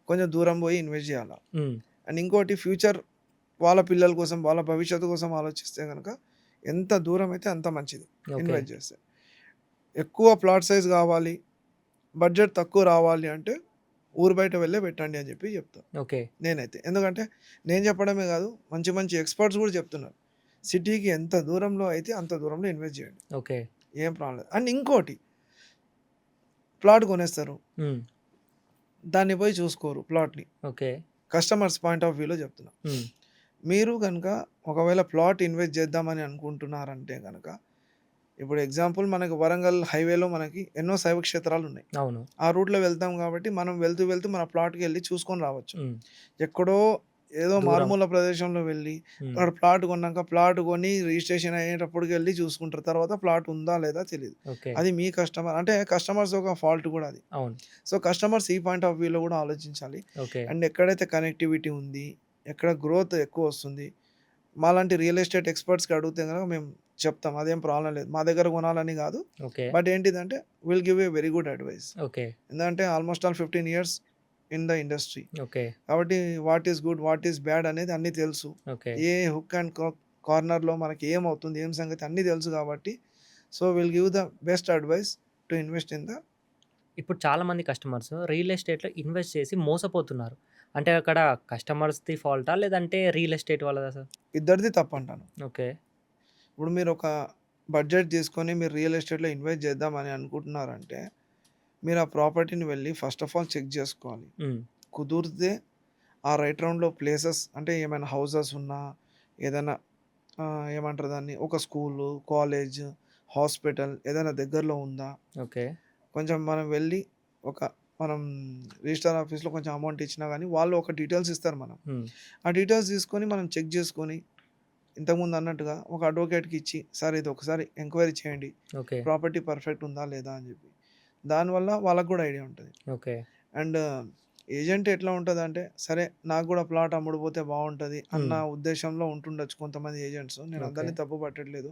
A: కొంచెం దూరం పోయి ఇన్వెస్ట్ చేయాల.
B: హ్మ్.
A: అండ్ ఇంకోటి ఫ్యూచర్ వాళ్ళ పిల్లల కోసం, వాళ్ళ భవిష్యత్తు కోసం ఆలోచిస్తే గనక ఎంత దూరం అయితే అంత మంచిది
B: ఓకే.
A: ఇన్వెస్ట్ చేస్తే. ఎక్కువ ప్లాట్ సైజ్ కావాలి, బడ్జెట్ తక్కువ రావాలి అంటే ఊరు బయట వెళ్ళే పెట్టండి అని చెప్పి చెప్తా
B: ఓకే.
A: నేనైతే. ఎందుకంటే నేను చెప్పడమే కాదు, మంచి మంచి ఎక్స్‌పర్ట్స్ కూడా చెప్తున్నారు. సిటీకి ఎంత దూరంలో అయితే అంత దూరంలో ఇన్వెస్ట్ చేయండి.
B: ఓకే.
A: ఏం ప్రాబ్లమ్ లేదు. అండ్ ఇంకోటి ప్లాట్ కొనేస్తారు.
B: హ్మ్.
A: దాన్ని పోయి చూసుకోరు ప్లాట్‌ని.
B: ఓకే.
A: కస్టమర్స్ పాయింట్ ఆఫ్ వ్యూలో చెప్తున్నా.
B: హ్మ్.
A: మీరు గనుక ఒకవేళ ప్లాట్ ఇన్వెస్ట్ చేద్దామని అనుకుంటున్నారంటే గనక, ఇప్పుడు ఎగ్జాంపుల్ మనకు వరంగల్ హైవేలో మనకి ఎన్నో శైవ క్షేత్రాలున్నాయి.
B: అవును.
A: ఆ రూట్‌లో వెళ్తాం కాబట్టి మనం వెళ్తూ, వెళ్తూ మన ప్లాట్‌కెళ్ళి చూసుకొని రావచ్చు.
B: హ్మ్.
A: ఎక్కడో ఏదో
B: దూరం.
A: మారుమూల ప్రదేశంలో వెళ్ళి
B: హ్మ్.
A: అక్కడ ప్లాట్ కొన్నాక ప్లాట్ కొని రిజిస్ట్రేషన్ అయ్యేటప్పటికెళ్ళి చూసుకుంటారు. తర్వాత ప్లాట్ ఉందా లేదా తెలీదు.
B: ఓకే.
A: అది మీ కస్టమర్ అంటే కస్టమర్స్ ఒక ఫాల్ట్ కూడా అది.
B: అవును.
A: సో, కస్టమర్స్ ఈ పాయింట్ ఆఫ్ వ్యూలో కూడా ఆలోచించాలి.
B: ఓకే.
A: అండ్ ఎక్కడైతే కనెక్టివిటీ ఉంది, ఎక్కడ గ్రోత్ ఎక్కువొస్తుంది, మాలాంటి రియల్ ఎస్టేట్ ఎక్స్‌పర్ట్స్‌కి అడిగితే గనక మేము చెప్తాం. అదేం ప్రాబ్లమ్ లేదు. మా దగ్గర కొనాలని కాదు.
B: ఓకే.
A: బట్ ఏంటిదంటే will give a very good advice.
B: Okay.
A: ఎందుకంటే almost all 15 years in the industry.
B: Okay.
A: కాబట్టి what is good, what is bad అనేది అన్నీ తెలుసు.
B: ఓకే.
A: ఏ హుక్ అండ్ కార్నర్‌లో మనకి ఏమవుతుంది, ఏం సంగతి అన్నీ తెలుసు కాబట్టి so, will give the best advice to invest in the
B: ఇప్పుడు చాలామంది కస్టమర్స్ రియల్ ఎస్టేట్‌లో ఇన్వెస్ట్ చేసి మోసపోతున్నారు. అంటే అక్కడ కస్టమర్స్‌ది ఫాల్టా? లేదంటే రియల్ ఎస్టేట్ వాళ్ళదా సార్?
A: ఇద్దరిది తప్పంటాను.
B: ఓకే.
A: ఇప్పుడు మీరొక బడ్జెట్ తీసుకొని మీరు రియల్ ఎస్టేట్‌లో ఇన్వెస్ట్ చేద్దామని అనుకుంటున్నారంటే, మీరు ఆ ప్రాపర్టీని వెళ్లి ఫస్ట్ ఆఫ్ ఆల్ చెక్ చేసుకోవాలి.
B: హ్మ్.
A: కుదిరితే ఆ రైట్ రౌండ్‌లో ప్లేసెస్ అంటే ఏమైనా హౌసెస్ ఉన్నా, ఏదైనా ఏమంటారు దాన్ని, ఒక స్కూలు, కాలేజ్, హాస్పిటల్ ఏదైనా దగ్గరలో ఉందా?
B: ఓకే.
A: కొంచెం మనం వెళ్లి ఒక మనం రిజిస్ట్రార్ ఆఫీస్‌లో కొంచెం అమౌంట్ ఇచ్చినా గానీ, వాళ్ళు ఒక డీటెయిల్స్ ఇస్తారు మనం.
B: హ్మ్.
A: ఆ డీటెయిల్స్ తీసుకొని మనం చెక్ చేసుకొని, ఇంతకుముందు అన్నట్టుగా ఒక అడ్వకేట్‌కి ఇచ్చి, సార్ ఇది ఒకసారి ఎంక్వైరీ చేయండి.
B: ఓకే.
A: ప్రాపర్టీ పర్ఫెక్ట్ ఉందా? లేదా? అని చెప్పి. దానివల్ల వాళ్ళకి గూడా ఐడియా ఉంటది.
B: ఓకే.
A: అండ్ ఏజెంట్ ఎట్లా ఉంటదంటే, సరే నాకు గూడా ప్లాట్ అమ్ముడుపోతే బావుంటది అన్న
B: హ్మ్.
A: ఉద్దేశంలో ఉంటుండొచ్చు కొంతమంది ఏజెంట్స్. నేను
B: ఓకే.
A: అందరిని తప్పు పట్టట్లేదు.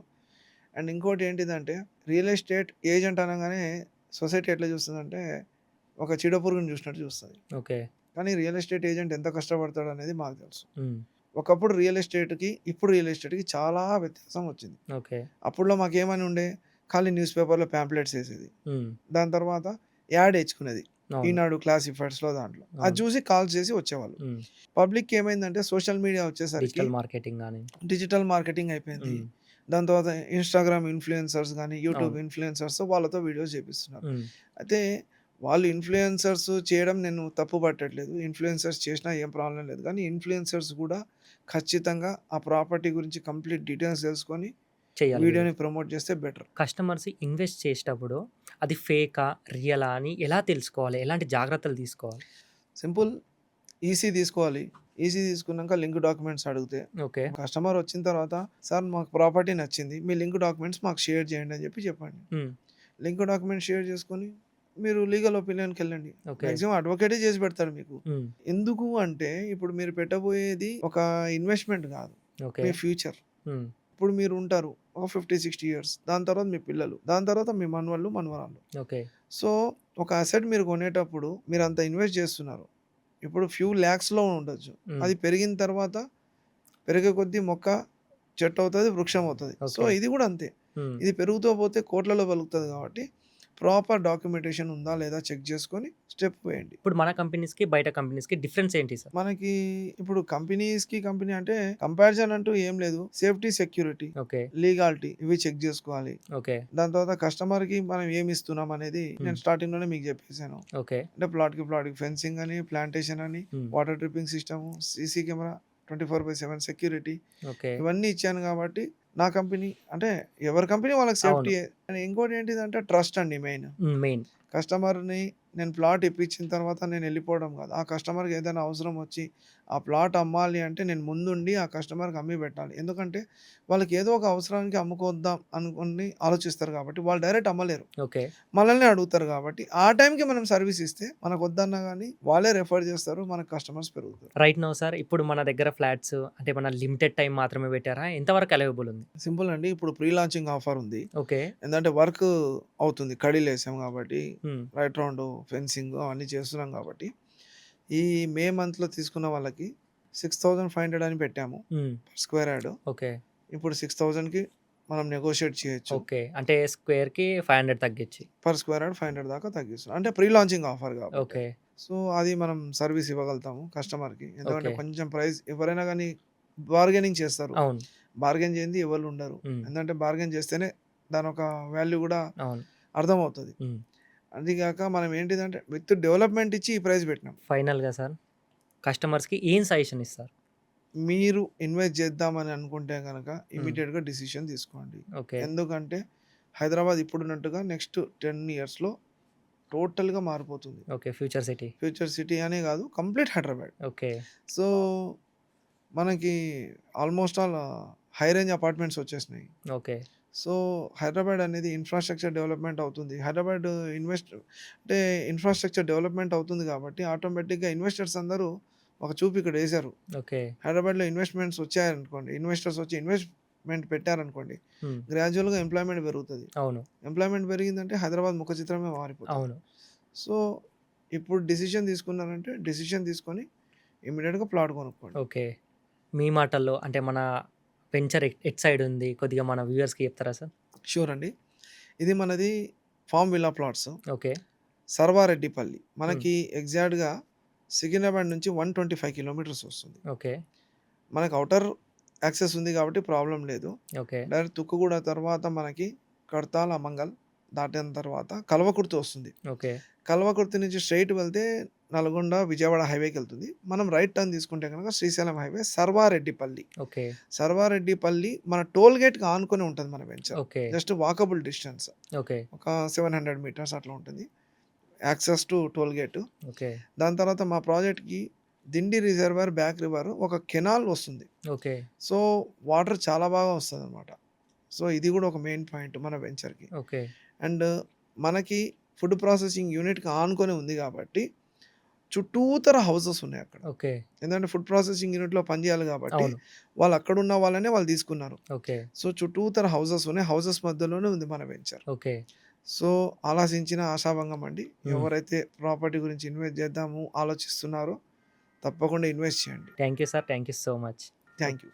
A: అండ్ ఇంకోటి ఏంటిదంటే, రియల్ ఎస్టేట్ ఏజెంట్ అనంగానే సొసైటీ ఎట్లా చూస్తదంటే, ఒక చీడపురుగుని చూసినట్టు చూస్తది.
B: ఓకే.
A: కానీ రియల్ ఎస్టేట్ ఏజెంట్ ఎంత కష్టపడతాడనేది మాకు తెలుసు.
B: హ్మ్.
A: ఒకప్పుడు రియల్ ఎస్టేట్‌కి, ఇప్పుడు రియల్ ఎస్టేట్‌కి చాలా వ్యత్యాసం వచ్చింది.
B: ఓకే.
A: అప్పట్లో మాకేమని ఉండే, ఖాళీ న్యూస్ పేపర్‌లో పాంప్లెట్స్ ఏసేది.
B: హ్మ్.
A: దాని తర్వాత యాడ్ ఏచుకునేది.
B: అవును.
A: ఈనాడు క్లాసిఫైడ్స్‌లో దాంట్లో. అది
B: అవును.
A: చూసి కాల్స్ చేసి వచ్చేవాళ్ళు.
B: హ్మ్.
A: పబ్లిక్‌కి ఏమైందంటే సోషల్ మీడియా వచ్చేసరికి
B: డిజిటల్ మార్కెటింగ్ గాని.
A: డిజిటల్ మార్కెటింగ్ అయిపోయింది.
B: హ్మ్.
A: దాని తర్వాత ఇన్‌స్టాగ్రామ్ ఇన్‌ఫ్లుయెన్సర్స్ గాని, యూట్యూబ్
B: అవును.
A: ఇన్‌ఫ్లుయెన్సర్స్ వాళ్ళతో వీడియోస్ చేపిస్తున్నారు.
B: హ్మ్.
A: అయితే వాళ్ళు ఇన్‌ఫ్లుయెన్సర్స్ చేయడం నేను తప్పు పట్టట్లేదు. ఇన్‌ఫ్లుయెన్సర్స్ చేసినా ఏం ప్రాబ్లమ్ లేదు. కానీ ఇన్‌ఫ్లుయెన్సర్స్ కూడా ఖచ్చితంగా ఆ ప్రాపర్టీ గురించి కంప్లీట్ డీటెయిల్స్ తెలుసుకొని
B: చేయాలి వీడియో.
A: వీడియోని ప్రమోట్ చేస్తే బెటర్.
B: కస్టమర్స్ ఇన్వెస్ట్ చేసేటప్పుడు అది ఫేకా? రియలా? అని ఎలా తెలుసుకోవాలి? ఎలాంటి జాగ్రత్తలు తీసుకోవాలి?
A: సింపుల్ ఈసీ తీసుకోవాలి. ఈసీ తీసుకున్నాక లింక్ డాక్యుమెంట్స్ అడిగితే
B: ఓకే.
A: కస్టమర్ వచ్చిన తర్వాత, "సార్ మాకు ప్రాపర్టీ నచ్చింది. మీ లింక్ డాక్యుమెంట్స్ మాకు షేర్ చేయండి" అని చెప్పండి.
B: హ్మ్.
A: లింక్ డాక్యుమెంట్ షేర్ చేసుకొని మీరు లీగల్ ఒపీనియన్‌కెళ్ళండి.
B: ఓకే.
A: మాక్సిమం అడ్వకేటే చేసి పెడతాడు మీకు.
B: హ్మ్.
A: ఎందుకు అంటే ఇప్పుడు మీరు పెట్టబోయేది ఒక ఇన్వెస్ట్‌మెంట్ కాదు.
B: ఓకే.
A: మీ ఫ్యూచర్.
B: హ్మ్.
A: ఇప్పుడు మీరు ఉంటారు. ఒక 50, 60 ఇయర్స్. దాని తర్వాత మీ పిల్లలు. దాని తర్వాత మీ మనవళ్ళు, మనవరాళ్ళు.
B: ఓకే.
A: సో, ఒక అసెట్ మీరు కొనేటప్పుడు మీరంత ఇన్వెస్ట్ చేస్తున్నారు. ఇప్పుడు ఫ్యూ లాక్స్‌లో ఉండొచ్చు.
B: హ్మ్.
A: అది పెరిగిన తర్వాత పెరిగే కొద్దీ మొక్క చెట్టవుతది, వృక్షమవుతది. So,
B: okay.
A: ఇది గూడా అంతే.
B: హ్మ్.
A: ఇది పెరుగుతూ పోతే కోట్లలో పలుకుతది కాబట్టి, ప్రాపర్ డాక్యుమెంటేషన్ ఉందా లేదా చెక్ చేసుకొని స్టెప్ వేయండి.
B: ఇప్పుడు మన కంపెనీస్‌కి, బయట కంపెనీస్‌కి డిఫరెన్స్ ఏంటి సార్?
A: మనకి ఇప్పుడు కంపెనీస్‌కి కంపెనీ అంటే కంపారిజన్ అంటూ ఏం లేదు. Safety, security,
B: okay.
A: లీగాలిటీ ఇవి చెక్ జేసుకోవాలి.
B: ఓకే.
A: దాని తర్వాత కస్టమర్‌కి మనం ఏమిస్తున్నాం అనేది
B: హ్మ్.
A: నేను స్టార్టింగ్‌లోనే మీకు జెప్పేసాను.
B: ఓకే.
A: అంటే ప్లాట్‌కి ఫెన్సింగ్ అని, ప్లాంటేషన్ అని,
B: హ్మ్.
A: Water dripping system, CC camera, 24/7 security
B: okay.
A: ఇవన్నీ ఇచ్చాను గాబట్టి, నా కంపెనీ అంటే ఎవరి కంపెనీ వాళ్ళకి
B: అవును.
A: సేఫ్టీయే. అండ్ ఇంకోటి ఏంటిదంటే ట్రస్ట్ అండి మెయిన్.
B: హ్మ్. మెయిన్.
A: కస్టమర్‌ని నేను ప్లాట్ ఇప్పించిన తర్వాత నేను వెళ్ళిపోవడం కాదు. ఆ కస్టమర్‌కి ఏదైనా అవసరం వచ్చి ఆ ప్లాట్ అమ్మాలి అంటే నేను ముందుండి ఆ కస్టమర్‌కి అమ్మి పెట్టాలి. ఎందుకంటే వాళ్ళకి ఏదో ఒక అవసరానికి అమ్ముకొద్దాం అనుకోని ఆలోచిస్తారు కాబట్టి వాళ్ళు డైరెక్ట్ అమ్మలేరు.
B: ఓకే.
A: మనల్నే అడుగుతారు కాబట్టి ఆ టైంకి మనం సర్వీస్ ఇస్తే మనకొద్దన్నా గానీ వాళ్ళే రిఫర్ చేస్తారు. మనకు కస్టమర్స్ పెరుగుతారు.
B: రైట్ నౌ సార్ ఇప్పుడు మన దగ్గర ఫ్లాట్స్ అంటే మన లిమిటెడ్ టైమ్ మాత్రమే పెట్టారా? ఎంతవరకు అవైలబుల్ ఉంది?
A: సింపుల్ అండి. ఇప్పుడు ప్రీ లాంచింగ్ ఆఫర్ ఉంది.
B: ఓకే.
A: ఏందంటే వర్క్ అవుతుంది. కడీలేసాం కాబట్టి
B: హ్మ్.
A: రైట్ రౌండ్ ఫెన్సింగ్ అవన్నీ చేస్తున్నాం కాబట్టి ఈ మే మంత్‌లో తీసుకున్న వాళ్ళకి 6,500 అని పెట్టాము.
B: హ్మ్.
A: Per square yard.
B: ఓకే.
A: ఇప్పుడు 6,000కి మనం నెగోషియేట్ చేయొచ్చు.
B: ఓకే. అంటే స్క్వేర్‌కి 500 తగ్గిచ్చి.
A: పర్ స్క్వేర్ యార్డ్ 500 దాకా తగ్గిస్తున్నాం. అంటే ప్రీ లాంచింగ్ ఆఫర్ కాబట్టి.
B: ఓకే.
A: సో, అది మనం సర్వీస్ ఇవ్వగలుగుతాము కస్టమర్‌కి. ఎందుకంటే
B: ఓకే.
A: కొంచెం ప్రైస్ ఎవరైనా గానీ బార్గెనింగ్ చేస్తారు.
B: అవును.
A: బార్గెన్ చేయంది ఎవళ్ళు ఉండరు.
B: హ్మ్.
A: ఎందుకంటే బార్గెన్ చేస్తేనే దానొక వాల్యూ గూడా
B: అవును.
A: అర్థమవుతది.
B: హ్మ్.
A: అది గాక మనం ఏంటిదంటే విత్ డెవలప్‌మెంట్ ఇచ్చి ఈ ప్రైస్ పెట్టినాం.
B: ఫైనల్‌గా సార్ కస్టమర్స్‌కి ఏం సజెషన్ ఇస్తారు?
A: మీరు ఇన్వెస్ట్ చేద్దామని అనుకుంటే గనక
B: హ్మ్.
A: ఇమ్మీడియేట్‌గా డిసిషన్ తీసుకోండి.
B: ఓకే.
A: ఎందుకంటే హైదరాబాద్ ఇప్పుడున్నట్టుగా నెక్స్ట్ 10 ఇయర్స్‌లో టోటల్‌గా మారిపోతుంది.
B: Okay. Future city.
A: Future city అనే కాదు కంప్లీట్ హైదరాబాద్.
B: ఓకే.
A: సో, మనకి almost all high range apartments వచ్చేసినాయి.
B: ఓకే.
A: సో, హైదరాబాద్ అనేది ఇన్‌ఫ్రాస్ట్రక్చర్ డెవలప్‌మెంట్ అవుతుంది. హైదరాబాద్ అంటే ఇన్‌ఫ్రాస్ట్రక్చర్ డెవలప్‌మెంట్ అవుతుంది కాబట్టి ఆటోమేటిక్‌గా ఇన్వెస్టర్స్ అందరూ ఒక చూపు ఇక్కడ ఏసారు.
B: ఓకే.
A: హైదరాబాద్‌లో ఇన్వెస్ట్‌మెంట్స్ వచ్చాయనుకోండి. ఇన్వెస్టర్స్ వచ్చి ఇన్వెస్ట్‌మెంట్ పెట్టారనుకోండి.
B: హ్మ్.
A: గ్రాడ్యుయల్‌గా ఎంప్లాయ్‌మెంట్ పెరుగుతది.
B: అవును.
A: ఎంప్లాయ్‌మెంట్ పెరిగిందంటే హైదరాబాద్ ముఖ చిత్రమే మారిపోతది.
B: అవును.
A: సో, ఇప్పుడు డిసిషన్ తీసుకున్నారంటే డిసిషన్ తీసుకొని ఇమ్మీడియేట్‌గా ప్లాట్ కొనుక్కోండి.
B: ఓకే. మీ మాటల్లో అంటే మన వెంచర్ ఎటు సైడ్ ఉంది? కొద్దిగా మన వ్యూవర్స్‌కి చెప్తారా సార్?
A: ష్యూర్ అండి. ఇది మనది ఫార్మ్ విల్లా ప్లాట్స్.
B: ఓకే.
A: సర్వారెడ్డిపల్లి.
B: హ్మ్.
A: మనకి ఎగ్జాక్ట్‌గా సికింద్రాబాద్ నుంచి 125 కిలోమీటర్స్ వస్తుంది.
B: ఓకే.
A: మనకు ఔటర్ యాక్సెస్ ఉంది కాబట్టి ప్రాబ్లమ్ లేదు.
B: ఓకే.
A: డైరెక్ట్ తుక్కుగూడ తర్వాత మనకి కడ్తాల్, అమంగల్ దాటిన తర్వాత కల్వకుర్తి వస్తుంది.
B: ఓకే.
A: కల్వకుర్తి నుంచి స్ట్రెయిట్ వెళ్తే నల్గొండ, విజయవాడ హైవేకెళ్తుంది. మనం రైట్ టర్న్ తీసుకుంటే గనక శ్రీశైలం హైవే సర్వారెడ్డిపల్లి.
B: ఓకే.
A: సర్వారెడ్డిపల్లి మన టోల్ గేట్‌కి ఆనుకుని ఉంటది మన venture.
B: Okay.
A: Just walkable distance.
B: Okay.
A: ఒక 700 మీటర్స్ అట్లా ఉంటుంది. Access to toll gate.
B: Okay.
A: దాని తర్వాత మా ప్రాజెక్ట్‌కి దిండి రిజర్వాయర్, బ్యాక్ రివర్ ఒక కెనాల్ వస్తుంది.
B: ఓకే.
A: సో, వాటర్ చాలా బాగా వస్తదనమాట. సో, ఇది గూడా ఒక మెయిన్ పాయింట్ మన వెంచర్‌కి.
B: ఓకే.
A: అండ్ మనకి ఫుడ్ ప్రాసెసింగ్ యూనిట్‌కి ఆనుకొని ఉంది గాబట్టి, చుట్టూతర హౌసెస్ ఉన్నాయి అక్కడ.
B: ఓకే.
A: ఎందుకంటే ఫుడ్ ప్రాసెసింగ్ యూనిట్‌లో పని జేయాలి గాబట్టి,
B: అవును.
A: వాళ్ళు అక్కడున్న వాళ్ళనే వాళ్ళు తీసుకున్నారు.
B: ఓకే.
A: సో, చుట్టూతర హౌసెస్ ఉన్నాయి. హౌసెస్ మధ్యలోనే ఉంది మన వెంచర్.
B: ఓకే.
A: సో, ఆలాసించిన ఆశాభంగం అండి.
B: హ్మ్.
A: ఎవరైతే ప్రాపర్టీ గురించి ఇన్వెస్ట్ చేద్దాము ఆలోచిస్తున్నారో తప్పకుండా ఇన్వెస్ట్ చేయండి.
B: Thank you sir. Thank you so much.
A: Thank you.